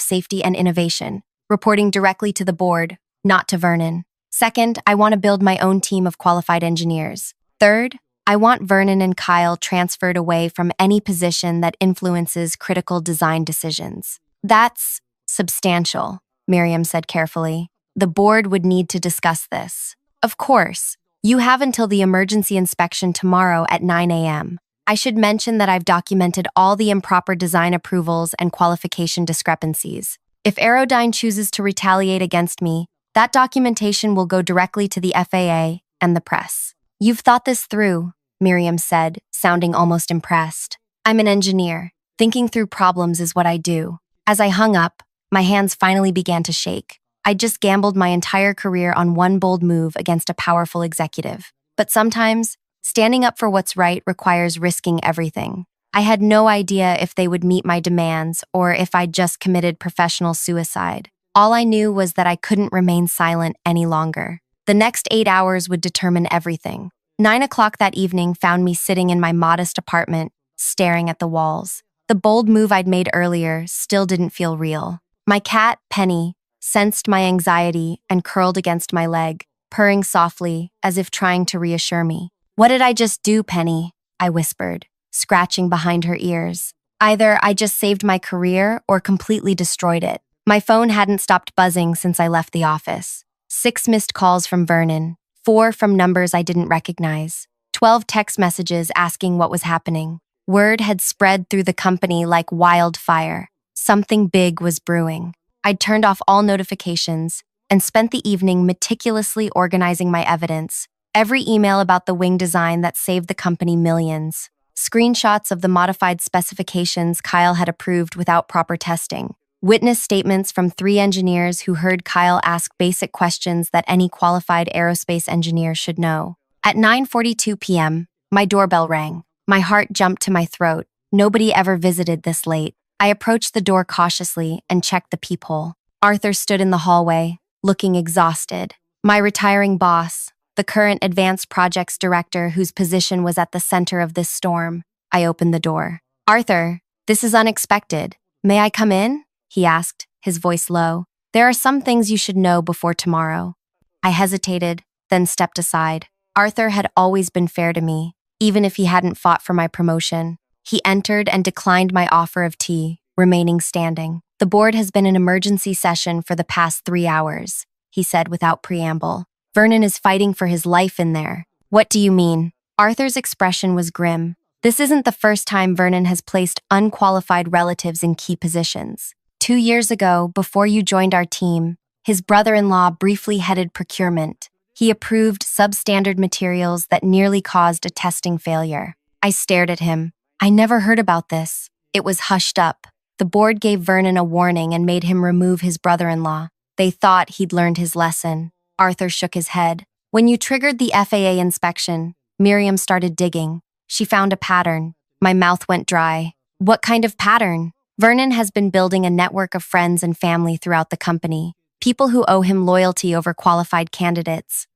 Safety and Innovation, reporting directly to the board, not to Vernon. Second, I want to build my own team of qualified engineers. Third, I want Vernon and Kyle transferred away from any position that influences critical design decisions. That's substantial, Miriam said carefully. The board would need to discuss this. Of course, you have until the emergency inspection tomorrow at 9 a.m. I should mention that I've documented all the improper design approvals and qualification discrepancies. If Aerodyne chooses to retaliate against me, that documentation will go directly to the FAA and the press. You've thought this through, Miriam said, sounding almost impressed. I'm an engineer. Thinking through problems is what I do. As I hung up, my hands finally began to shake. I'd just gambled my entire career on one bold move against a powerful executive. But sometimes, standing up for what's right requires risking everything. I had no idea if they would meet my demands or if I'd just committed professional suicide. All I knew was that I couldn't remain silent any longer. The next 8 hours would determine everything. 9 o'clock that evening found me sitting in my modest apartment, staring at the walls. The bold move I'd made earlier still didn't feel real. My cat, Penny, sensed my anxiety and curled against my leg, purring softly as if trying to reassure me. "What did I just do, Penny?" I whispered, scratching behind her ears. Either I just saved my career or completely destroyed it. My phone hadn't stopped buzzing since I left the office. 6 missed calls from Vernon, 4 from numbers I didn't recognize, 12 text messages asking what was happening. Word had spread through the company like wildfire. Something big was brewing. I'd turned off all notifications and spent the evening meticulously organizing my evidence. Every email about the wing design that saved the company millions. Screenshots of the modified specifications Kyle had approved without proper testing. Witness statements from 3 engineers who heard Kyle ask basic questions that any qualified aerospace engineer should know. At 9:42 p.m., my doorbell rang. My heart jumped to my throat. Nobody ever visited this late. I approached the door cautiously and checked the peephole. Arthur stood in the hallway, looking exhausted. My retiring boss, the current advanced projects director whose position was at the center of this storm. I opened the door. "Arthur, this is unexpected. May I come in?" he asked, his voice low. "There are some things you should know before tomorrow." I hesitated, then stepped aside. Arthur had always been fair to me, even if he hadn't fought for my promotion. He entered and declined my offer of tea, remaining standing. "The board has been in emergency session for the past 3 hours," he said without preamble. "Vernon is fighting for his life in there." "What do you mean?" Arthur's expression was grim. "This isn't the first time Vernon has placed unqualified relatives in key positions. 2 years ago, before you joined our team, his brother-in-law briefly headed procurement. He approved substandard materials that nearly caused a testing failure." I stared at him. I never heard about this. It was hushed up. The board gave Vernon a warning and made him remove his brother-in-law. They thought he'd learned his lesson. Arthur shook his head. "When you triggered the FAA inspection, Miriam started digging. She found a pattern. My mouth went dry. What kind of pattern? Vernon has been building a network of friends and family throughout the company, people who owe him loyalty over qualified candidates.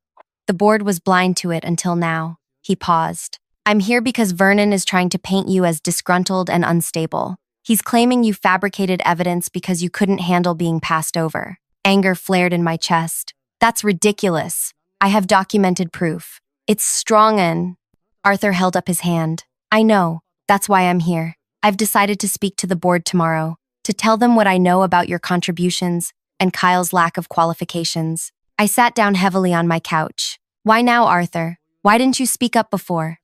The board was blind to it until now." He paused. "I'm here because Vernon is trying to paint you as disgruntled and unstable. He's claiming you fabricated evidence because you couldn't handle being passed over." Anger flared in my chest. "That's ridiculous. I have documented proof. It's strong and—" Arthur held up his hand. "I know. That's why I'm here. I've decided to speak to the board tomorrow, to tell them what I know about your contributions and Kyle's lack of qualifications." I sat down heavily on my couch. "Why now, Arthur? Why didn't you speak up before?"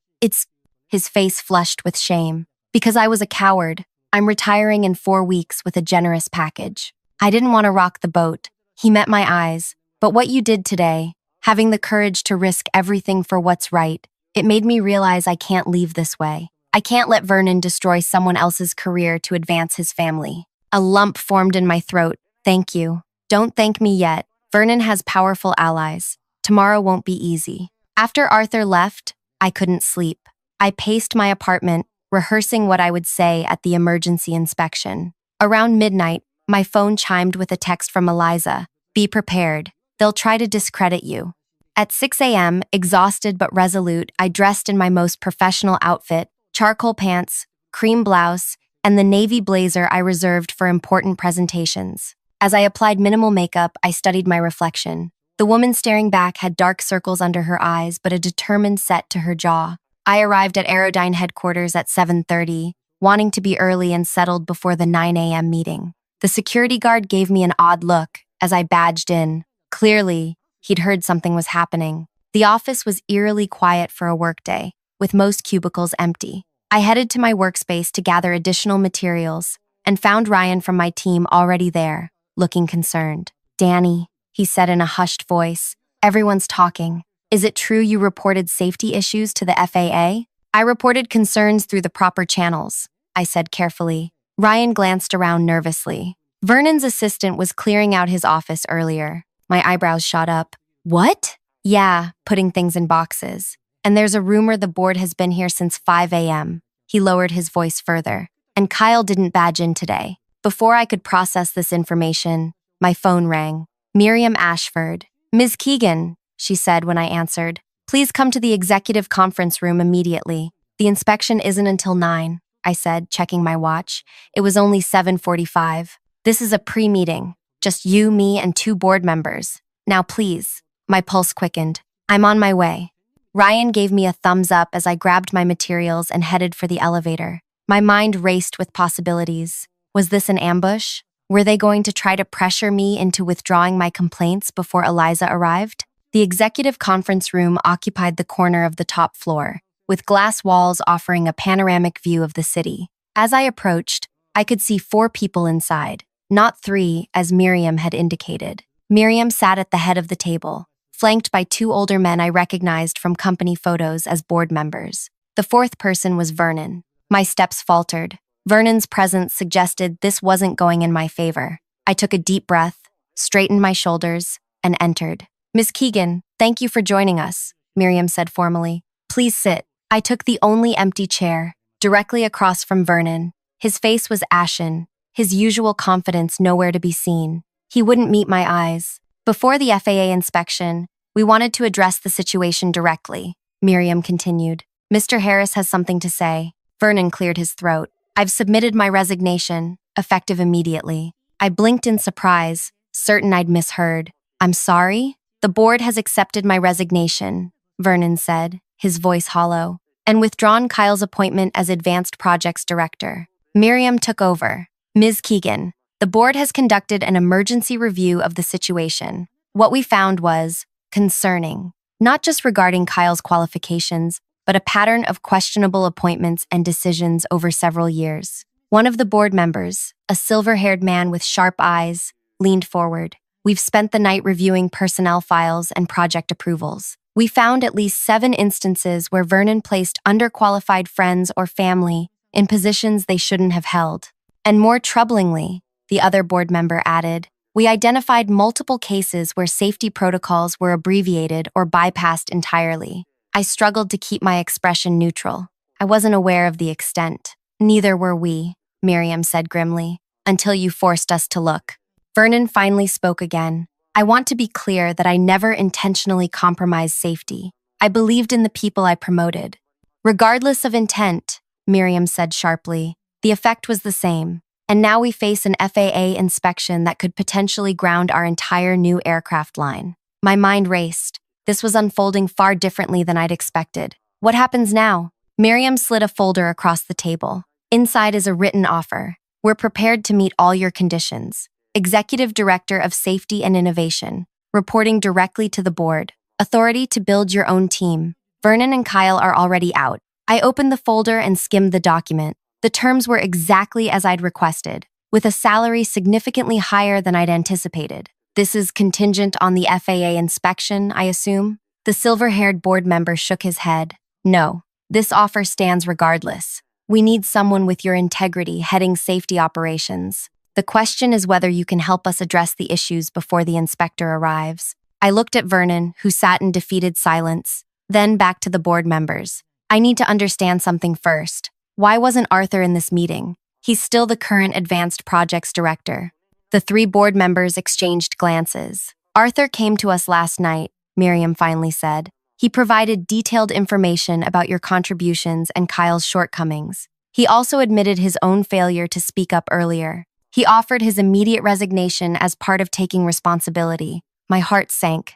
His face flushed with shame. "Because I was a coward. I'm retiring in 4 weeks with a generous package. I didn't want to rock the boat." He met my eyes. "But what you did today, having the courage to risk everything for what's right, it made me realize I can't leave this way. I can't let Vernon destroy someone else's career to advance his family." A lump formed in my throat. "Thank you." "Don't thank me yet. Vernon has powerful allies. Tomorrow won't be easy." After Arthur left, I couldn't sleep. I paced my apartment, rehearsing what I would say at the emergency inspection. Around midnight, my phone chimed with a text from Eliza. "Be prepared. They'll try to discredit you." At 6 a.m., exhausted but resolute, I dressed in my most professional outfit, charcoal pants, cream blouse, and the navy blazer I reserved for important presentations. As I applied minimal makeup, I studied my reflection. The woman staring back had dark circles under her eyes but a determined set to her jaw. I arrived at Aerodyne headquarters at 7:30, wanting to be early and settled before the 9 a.m. meeting. The security guard gave me an odd look as I badged in. Clearly, he'd heard something was happening. The office was eerily quiet for a workday, with most cubicles empty. I headed to my workspace to gather additional materials and found Ryan from my team already there, looking concerned. "Danny," he said in a hushed voice, "everyone's talking. Is it true you reported safety issues to the FAA?" "I reported concerns through the proper channels," I said carefully. Ryan glanced around nervously. Vernon's assistant was clearing out his office earlier. My eyebrows shot up. "What?" "Yeah, putting things in boxes. And there's a rumor the board has been here since 5 a.m. He lowered his voice further. "And Kyle didn't badge in today." Before I could process this information, my phone rang. Miriam Ashford. "Ms. Keegan," she said when I answered, "please come to the executive conference room immediately. The inspection isn't until 9, I said, checking my watch. It was only 7:45. "This is a pre-meeting. Just you, me, and 2 board members. Now please." My pulse quickened. "I'm on my way." Ryan gave me a thumbs up as I grabbed my materials and headed for the elevator. My mind raced with possibilities. Was this an ambush? Were they going to try to pressure me into withdrawing my complaints before Eliza arrived? The executive conference room occupied the corner of the top floor, with glass walls offering a panoramic view of the city. As I approached, I could see 4 people inside, not 3 as Miriam had indicated. Miriam sat at the head of the table, flanked by 2 older men I recognized from company photos as board members. The 4th person was Vernon. My steps faltered. Vernon's presence suggested this wasn't going in my favor. I took a deep breath, straightened my shoulders, and entered. "Miss Keegan, thank you for joining us," Miriam said formally. "Please sit." I took the only empty chair, directly across from Vernon. His face was ashen, his usual confidence nowhere to be seen. He wouldn't meet my eyes. "Before the FAA inspection, we wanted to address the situation directly," Miriam continued. "Mr. Harris has something to say." Vernon cleared his throat. "I've submitted my resignation, effective immediately." I blinked in surprise, certain I'd misheard. "I'm sorry?" "The board has accepted my resignation," Vernon said, his voice hollow, "and withdrawn Kyle's appointment as Advanced Projects Director." Miriam took over. "Ms. Keegan, the board has conducted an emergency review of the situation. What we found was concerning, not just regarding Kyle's qualifications, but a pattern of questionable appointments and decisions over several years." One of the board members, a silver-haired man with sharp eyes, leaned forward. "We've spent the night reviewing personnel files and project approvals. We found at least 7 instances where Vernon placed underqualified friends or family in positions they shouldn't have held. And more troublingly," the other board member added, "we identified multiple cases where safety protocols were abbreviated or bypassed entirely." I struggled to keep my expression neutral. I wasn't aware of the extent. "Neither were we," Miriam said grimly, "until you forced us to look." Vernon finally spoke again. "I want to be clear that I never intentionally compromised safety. I believed in the people I promoted." "Regardless of intent," Miriam said sharply, "the effect was the same. And now we face an FAA inspection that could potentially ground our entire new aircraft line." My mind raced. This was unfolding far differently than I'd expected. "What happens now?" Miriam slid a folder across the table. "Inside is a written offer. We're prepared to meet all your conditions. Executive Director of Safety and Innovation, reporting directly to the board. Authority to build your own team. Vernon and Kyle are already out." I opened the folder and skimmed the document. The terms were exactly as I'd requested, with a salary significantly higher than I'd anticipated. "This is contingent on the FAA inspection, I assume?" The silver-haired board member shook his head. "No, this offer stands regardless. We need someone with your integrity heading safety operations. The question is whether you can help us address the issues before the inspector arrives." I looked at Vernon, who sat in defeated silence, then back to the board members. "I need to understand something first. Why wasn't Arthur in this meeting? He's still the current Advanced Projects Director." The 3 board members exchanged glances. "Arthur came to us last night," Miriam finally said. "He provided detailed information about your contributions and Kyle's shortcomings. He also admitted his own failure to speak up earlier. He offered his immediate resignation as part of taking responsibility." My heart sank.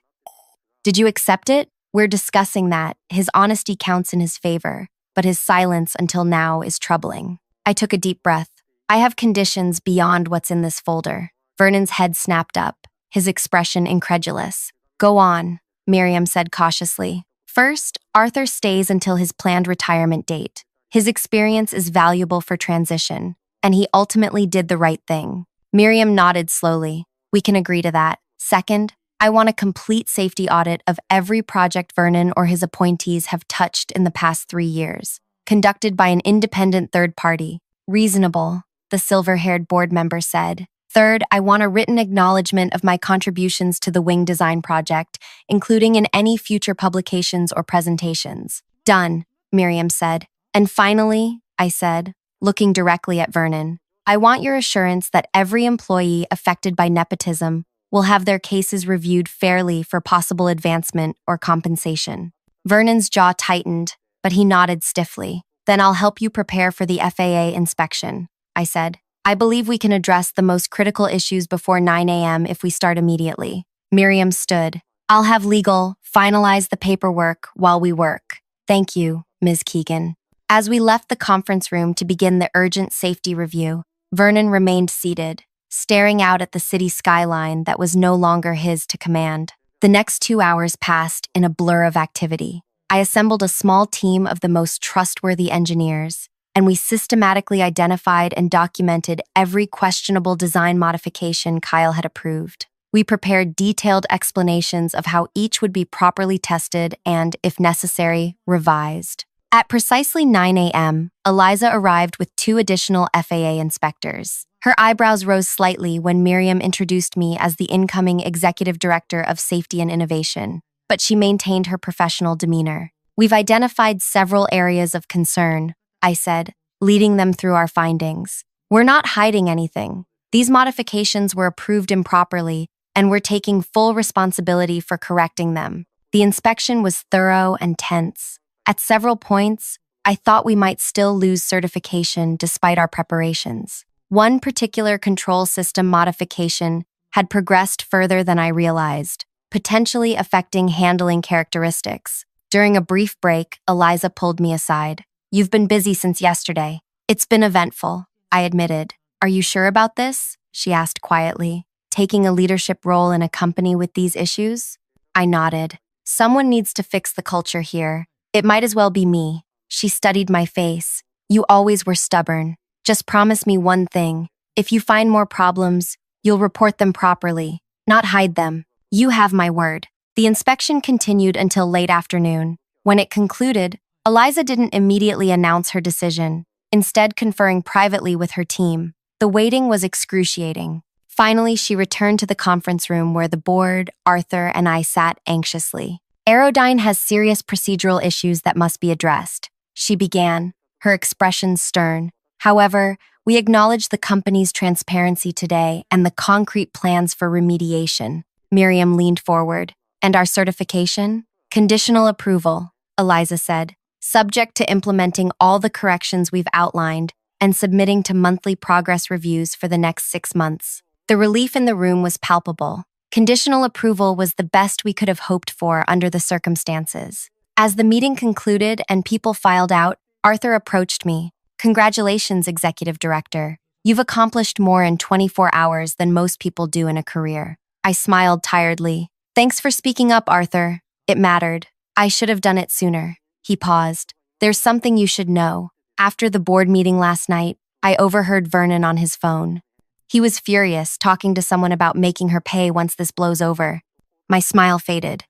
"Did you accept it?" We're discussing that. His honesty counts in his favor, but his silence until now is troubling. I took a deep breath. I have conditions beyond what's in this folder. Vernon's head snapped up, his expression incredulous. Go on, Miriam said cautiously. First, Arthur stays until his planned retirement date. His experience is valuable for transition, and he ultimately did the right thing. Miriam nodded slowly. We can agree to that. Second, I want a complete safety audit of every project Vernon or his appointees have touched in the past 3 years, conducted by an independent third party. Reasonable, the silver-haired board member said. Third, I want a written acknowledgement of my contributions to the wing design project, including in any future publications or presentations. Done, Miriam said. And finally, I said, looking directly at Vernon, I want your assurance that every employee affected by nepotism will have their cases reviewed fairly for possible advancement or compensation. Vernon's jaw tightened, but he nodded stiffly. Then I'll help you prepare for the FAA inspection, I said. I believe we can address the most critical issues before 9 a.m. if we start immediately. Miriam stood. I'll have legal finalize the paperwork while we work. Thank you, Ms. Keegan. As we left the conference room to begin the urgent safety review, Vernon remained seated, staring out at the city skyline that was no longer his to command. The next 2 hours passed in a blur of activity. I assembled a small team of the most trustworthy engineers, and we systematically identified and documented every questionable design modification Kyle had approved. We prepared detailed explanations of how each would be properly tested and, if necessary, revised. At precisely 9 a.m., Eliza arrived with 2 additional FAA inspectors. Her eyebrows rose slightly when Miriam introduced me as the incoming Executive Director of Safety and Innovation, but she maintained her professional demeanor. We've identified several areas of concern, I said, leading them through our findings. We're not hiding anything. These modifications were approved improperly, and we're taking full responsibility for correcting them. The inspection was thorough and tense. At several points, I thought we might still lose certification despite our preparations. One particular control system modification had progressed further than I realized, potentially affecting handling characteristics. During a brief break, Eliza pulled me aside. You've been busy since yesterday. It's been eventful, I admitted. Are you sure about this? She asked quietly. Taking a leadership role in a company with these issues? I nodded. Someone needs to fix the culture here. It might as well be me. She studied my face. You always were stubborn. Just promise me one thing. If you find more problems, you'll report them properly, not hide them. You have my word. The inspection continued until late afternoon. When it concluded, Eliza didn't immediately announce her decision, instead conferring privately with her team. The waiting was excruciating. Finally, she returned to the conference room where the board, Arthur, and I sat anxiously. Aerodyne has serious procedural issues that must be addressed, she began, her expression stern. However, we acknowledge the company's transparency today and the concrete plans for remediation. Miriam leaned forward. And our certification? Conditional approval, Eliza said, subject to implementing all the corrections we've outlined and submitting to monthly progress reviews for the next 6 months. The relief in the room was palpable. Conditional approval was the best we could have hoped for under the circumstances. As the meeting concluded and people filed out, Arthur approached me. Congratulations, Executive Director. You've accomplished more in 24 hours than most people do in a career. I smiled tiredly. Thanks for speaking up, Arthur. It mattered. I should have done it sooner. He paused. There's something you should know. After the board meeting last night, I overheard Vernon on his phone. He was furious, talking to someone about making her pay once this blows over. My smile faded.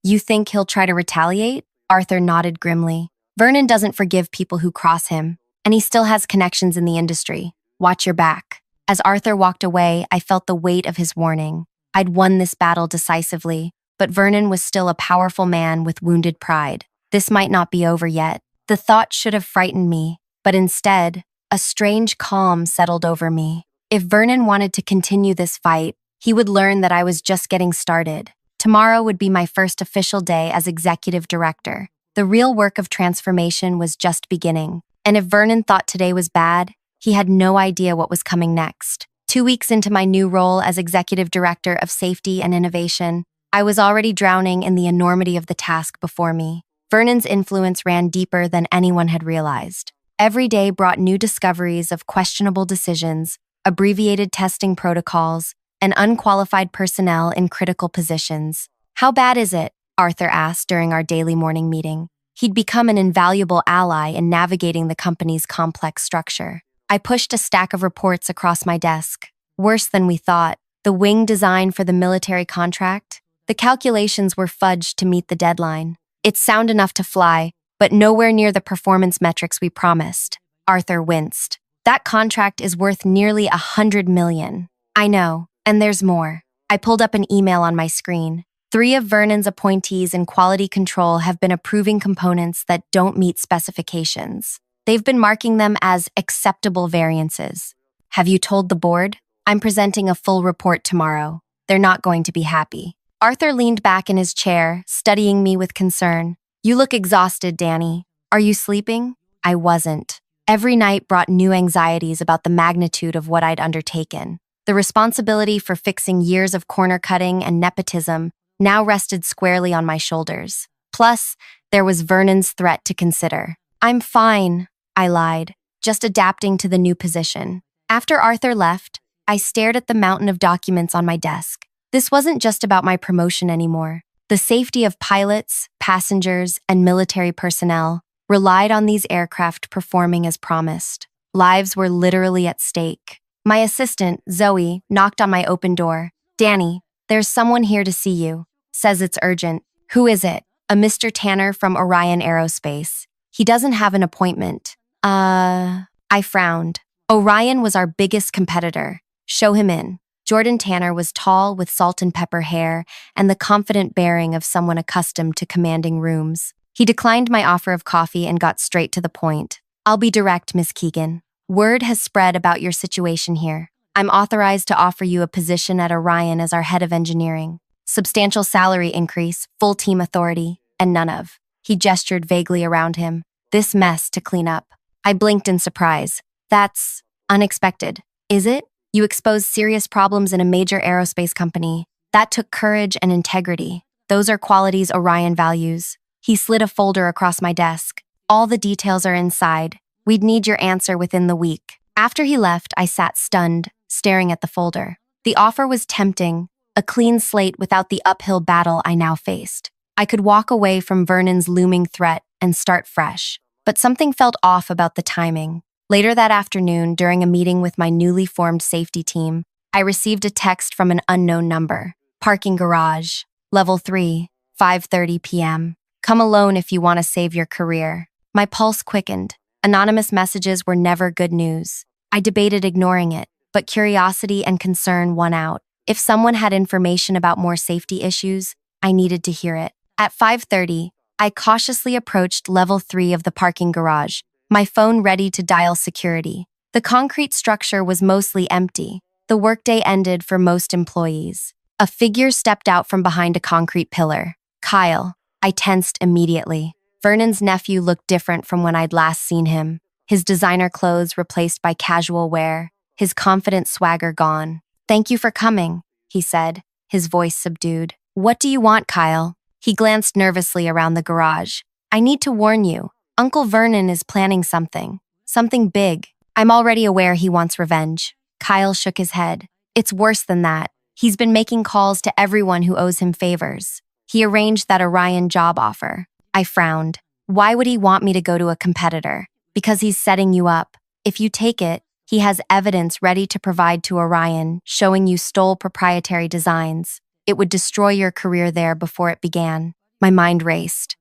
You think he'll try to retaliate? Arthur nodded grimly. Vernon doesn't forgive people who cross him, and he still has connections in the industry. Watch your back. As Arthur walked away, I felt the weight of his warning. I'd won this battle decisively, but Vernon was still a powerful man with wounded pride. This might not be over yet. The thought should have frightened me, but instead, a strange calm settled over me. If Vernon wanted to continue this fight, he would learn that I was just getting started. Tomorrow would be my first official day as executive director. The real work of transformation was just beginning, and if Vernon thought today was bad, he had no idea what was coming next. 2 weeks into my new role as executive director of safety and innovation, I was already drowning in the enormity of the task before me. Vernon's influence ran deeper than anyone had realized. Every day brought new discoveries of questionable decisions, abbreviated testing protocols, and unqualified personnel in critical positions. "How bad is it?" Arthur asked during our daily morning meeting. He'd become an invaluable ally in navigating the company's complex structure. I pushed a stack of reports across my desk. Worse than we thought. The wing design for the military contract? The calculations were fudged to meet the deadline. It's sound enough to fly, but nowhere near the performance metrics we promised. Arthur winced. That contract is worth nearly $100 million. I know, and there's more. I pulled up an email on my screen. 3 of Vernon's appointees in quality control have been approving components that don't meet specifications. They've been marking them as acceptable variances. Have you told the board? I'm presenting a full report tomorrow. They're not going to be happy. Arthur leaned back in his chair, studying me with concern. You look exhausted, Danny. Are you sleeping? I wasn't. Every night brought new anxieties about the magnitude of what I'd undertaken. The responsibility for fixing years of corner cutting and nepotism now rested squarely on my shoulders. Plus, there was Vernon's threat to consider. I'm fine, I lied, just adapting to the new position. After Arthur left, I stared at the mountain of documents on my desk. This wasn't just about my promotion anymore. The safety of pilots, passengers, and military personnel relied on these aircraft performing as promised. Lives were literally at stake. My assistant, Zoe, knocked on my open door. Danny, there's someone here to see you. Says it's urgent. Who is it? A Mr. Tanner from Orion Aerospace. He doesn't have an appointment. I frowned. Orion was our biggest competitor. Show him in. Jordan Tanner was tall with salt and pepper hair and the confident bearing of someone accustomed to commanding rooms. He declined my offer of coffee and got straight to the point. I'll be direct, Miss Keegan. Word has spread about your situation here. I'm authorized to offer you a position at Orion as our head of engineering. Substantial salary increase, full team authority, and none of. He gestured vaguely around him. This mess to clean up. I blinked in surprise. That's unexpected. Is it? You exposed serious problems in a major aerospace company. That took courage and integrity. Those are qualities Orion values. He slid a folder across my desk. All the details are inside. We'd need your answer within the week. After he left, I sat stunned, staring at the folder. The offer was tempting, a clean slate without the uphill battle I now faced. I could walk away from Vernon's looming threat and start fresh. But something felt off about the timing. Later that afternoon, during a meeting with my newly formed safety team, I received a text from an unknown number. Parking garage, level 3, 5:30 p.m. Come alone if you want to save your career. My pulse quickened. Anonymous messages were never good news. I debated ignoring it, but curiosity and concern won out. If someone had information about more safety issues, I needed to hear it. At 5:30, I cautiously approached level 3 of the parking garage, my phone ready to dial security. The concrete structure was mostly empty. The workday ended for most employees. A figure stepped out from behind a concrete pillar. Kyle. I tensed immediately. Vernon's nephew looked different from when I'd last seen him. His designer clothes replaced by casual wear, his confident swagger gone. Thank you for coming, he said, his voice subdued. What do you want, Kyle? He glanced nervously around the garage. I need to warn you. Uncle Vernon is planning something. Something big. I'm already aware he wants revenge. Kyle shook his head. It's worse than that. He's been making calls to everyone who owes him favors. He arranged that Orion job offer. I frowned. Why would he want me to go to a competitor? Because he's setting you up. If you take it, he has evidence ready to provide to Orion showing you stole proprietary designs. It would destroy your career there before it began. My mind raced.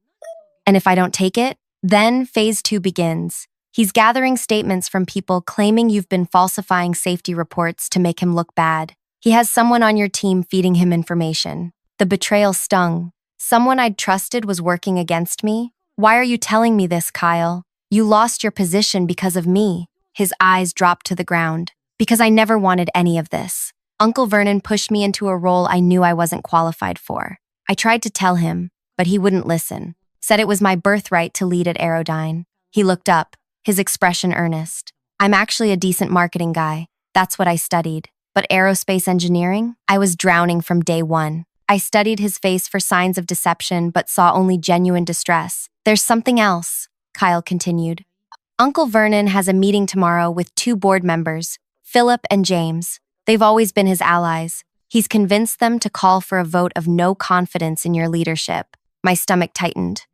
And if I don't take it? Then phase 2 begins. He's gathering statements from people claiming you've been falsifying safety reports to make him look bad. He has someone on your team feeding him information. The betrayal stung. Someone I'd trusted was working against me? Why are you telling me this, Kyle? You lost your position because of me. His eyes dropped to the ground. Because I never wanted any of this. Uncle Vernon pushed me into a role I knew I wasn't qualified for. I tried to tell him, but he wouldn't listen. Said it was my birthright to lead at Aerodyne. He looked up, his expression earnest. I'm actually a decent marketing guy. That's what I studied. But aerospace engineering? I was drowning from day one. I studied his face for signs of deception but saw only genuine distress. There's something else, Kyle continued. Uncle Vernon has a meeting tomorrow with two board members, Philip and James. They've always been his allies. He's convinced them to call for a vote of no confidence in your leadership. My stomach tightened.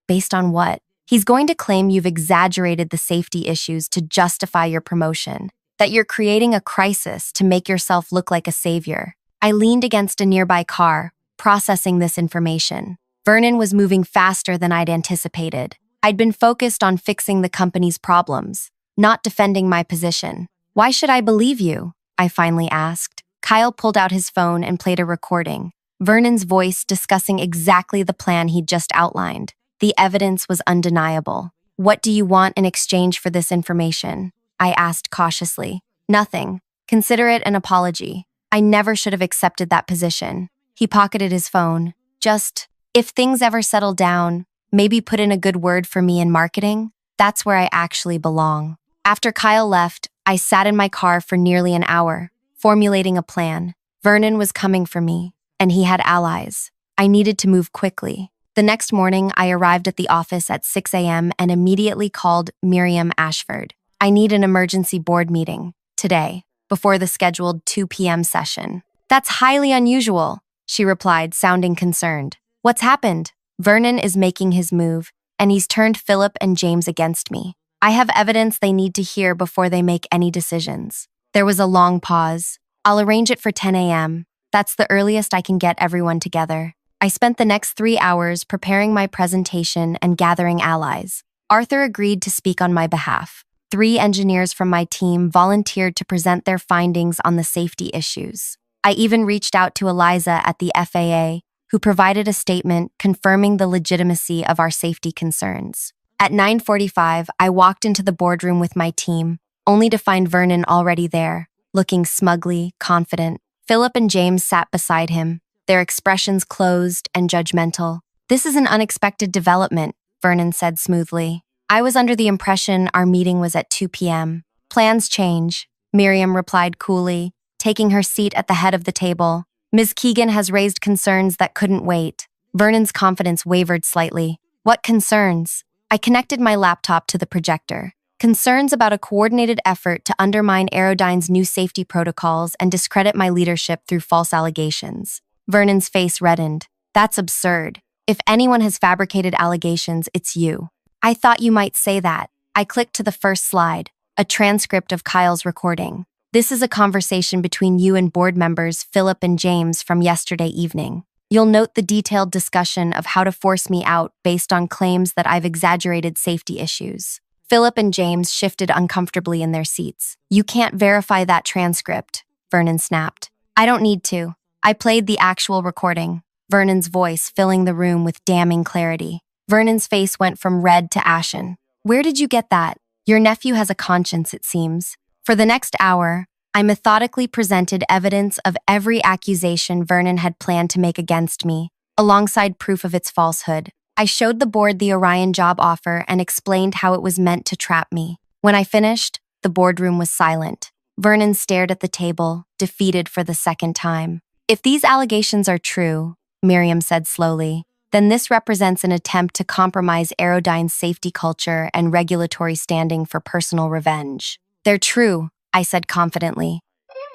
Based on what? He's going to claim you've exaggerated the safety issues to justify your promotion, that you're creating a crisis to make yourself look like a savior. I leaned against a nearby car, processing this information. Vernon was moving faster than I'd anticipated. I'd been focused on fixing the company's problems, not defending my position. Why should I believe you? I finally asked. Kyle pulled out his phone and played a recording. Vernon's voice discussing exactly the plan he'd just outlined. The evidence was undeniable. What do you want in exchange for this information? I asked cautiously. Nothing. Consider it an apology. I never should have accepted that position. He pocketed his phone. Just, if things ever settle down, maybe put in a good word for me in marketing. That's where I actually belong. After Kyle left, I sat in my car for nearly an hour, formulating a plan. Vernon was coming for me, and he had allies. I needed to move quickly. The next morning, I arrived at the office at 6 a.m. and immediately called Miriam Ashford. I need an emergency board meeting, today, before the scheduled 2 p.m. session. That's highly unusual, she replied, sounding concerned. What's happened? Vernon is making his move, and he's turned Philip and James against me. I have evidence they need to hear before they make any decisions. There was a long pause. I'll arrange it for 10 a.m. That's the earliest I can get everyone together. I spent the next 3 hours preparing my presentation and gathering allies. Arthur agreed to speak on my behalf. 3 engineers from my team volunteered to present their findings on the safety issues. I even reached out to Eliza at the FAA, who provided a statement confirming the legitimacy of our safety concerns. At 9:45, I walked into the boardroom with my team, only to find Vernon already there, looking smugly confident. Philip and James sat beside him, their expressions closed and judgmental. This is an unexpected development, Vernon said smoothly. I was under the impression our meeting was at 2 p.m. Plans change, Miriam replied coolly, taking her seat at the head of the table. Ms. Keegan has raised concerns that couldn't wait. Vernon's confidence wavered slightly. What concerns? I connected my laptop to the projector. Concerns about a coordinated effort to undermine Aerodyne's new safety protocols and discredit my leadership through false allegations. Vernon's face reddened. That's absurd. If anyone has fabricated allegations, it's you. I thought you might say that. I clicked to the first slide, a transcript of Kyle's recording. This is a conversation between you and board members Philip and James from yesterday evening. You'll note the detailed discussion of how to force me out based on claims that I've exaggerated safety issues. Philip and James shifted uncomfortably in their seats. You can't verify that transcript, Vernon snapped. I don't need to. I played the actual recording, Vernon's voice filling the room with damning clarity. Vernon's face went from red to ashen. Where did you get that? Your nephew has a conscience, it seems. For the next hour, I methodically presented evidence of every accusation Vernon had planned to make against me, alongside proof of its falsehood. I showed the board the Orion job offer and explained how it was meant to trap me. When I finished, the boardroom was silent. Vernon stared at the table, defeated for the second time. If these allegations are true, Miriam said slowly, then this represents an attempt to compromise Aerodyne's safety culture and regulatory standing for personal revenge. They're true, I said confidently.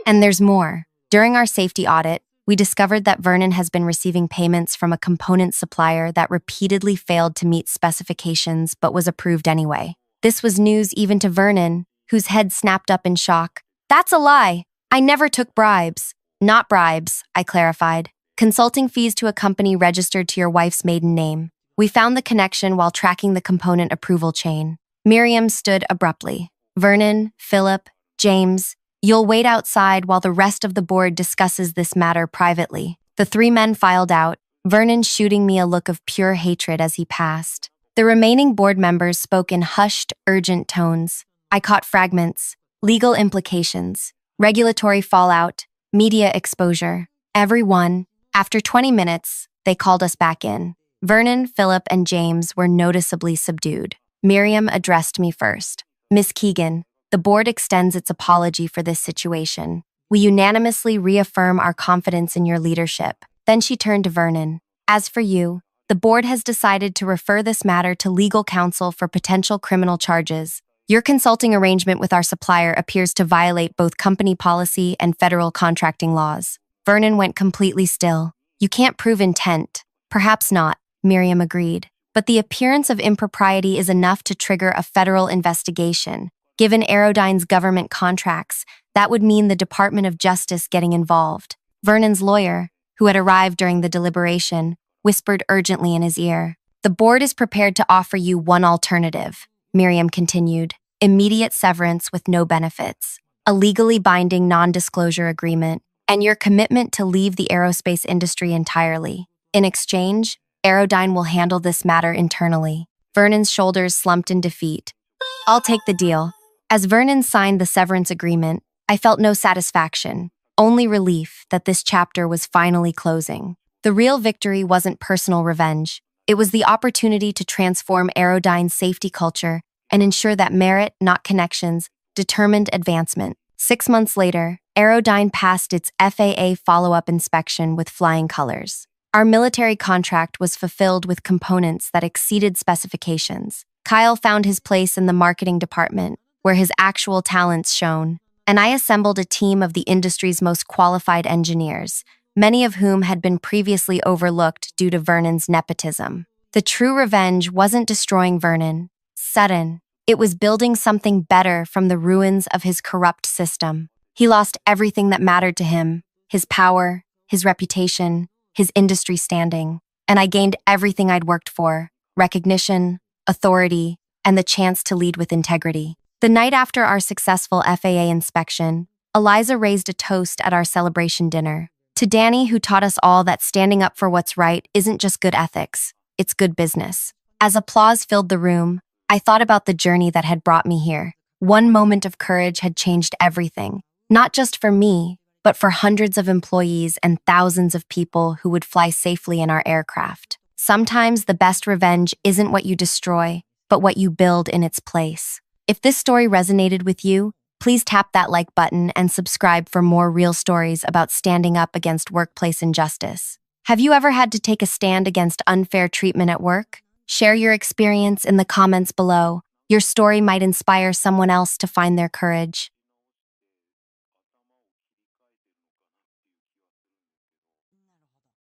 And there's more. During our safety audit, we discovered that Vernon has been receiving payments from a component supplier that repeatedly failed to meet specifications but was approved anyway. This was news even to Vernon, whose head snapped up in shock. That's a lie. I never took bribes. Not bribes, I clarified. Consulting fees to a company registered to your wife's maiden name. We found the connection while tracking the component approval chain. Miriam stood abruptly. Vernon, Philip, James, you'll wait outside while the rest of the board discusses this matter privately. The 3 men filed out, Vernon shooting me a look of pure hatred as he passed. The remaining board members spoke in hushed, urgent tones. I caught fragments, legal implications, regulatory fallout, media exposure. Everyone. After 20 minutes, they called us back in. Vernon, Philip, and James were noticeably subdued. Miriam addressed me first. Miss Keegan, the board extends its apology for this situation. We unanimously reaffirm our confidence in your leadership. Then she turned to Vernon. As for you, the board has decided to refer this matter to legal counsel for potential criminal charges. Your consulting arrangement with our supplier appears to violate both company policy and federal contracting laws. Vernon went completely still. You can't prove intent. Perhaps not, Miriam agreed. But the appearance of impropriety is enough to trigger a federal investigation. Given Aerodyne's government contracts, that would mean the Department of Justice getting involved. Vernon's lawyer, who had arrived during the deliberation, whispered urgently in his ear. The board is prepared to offer you one alternative, Miriam continued. Immediate severance with no benefits, a legally binding non-disclosure agreement, and your commitment to leave the aerospace industry entirely. In exchange, Aerodyne will handle this matter internally. Vernon's shoulders slumped in defeat. I'll take the deal. As Vernon signed the severance agreement, I felt no satisfaction, only relief that this chapter was finally closing. The real victory wasn't personal revenge. It was the opportunity to transform Aerodyne's safety culture and ensure that merit, not connections, determined advancement. 6 months later, Aerodyne passed its FAA follow-up inspection with flying colors. Our military contract was fulfilled with components that exceeded specifications. Kyle found his place in the marketing department, where his actual talents shone, and I assembled a team of the industry's most qualified engineers, many of whom had been previously overlooked due to Vernon's nepotism. The true revenge wasn't destroying Vernon. Sudden. It was building something better from the ruins of his corrupt system. He lost everything that mattered to him, his power, his reputation, his industry standing, and I gained everything I'd worked for: recognition, authority, and the chance to lead with integrity. The night after our successful FAA inspection, Eliza raised a toast at our celebration dinner. To Danny, who taught us all that standing up for what's right isn't just good ethics, it's good business. As applause filled the room, I thought about the journey that had brought me here. One moment of courage had changed everything, not just for me, but for hundreds of employees and thousands of people who would fly safely in our aircraft. Sometimes the best revenge isn't what you destroy, but what you build in its place. If this story resonated with you, please tap that like button and subscribe for more real stories about standing up against workplace injustice. Have you ever had to take a stand against unfair treatment at work? Share your experience in the comments below. Your story might inspire someone else to find their courage.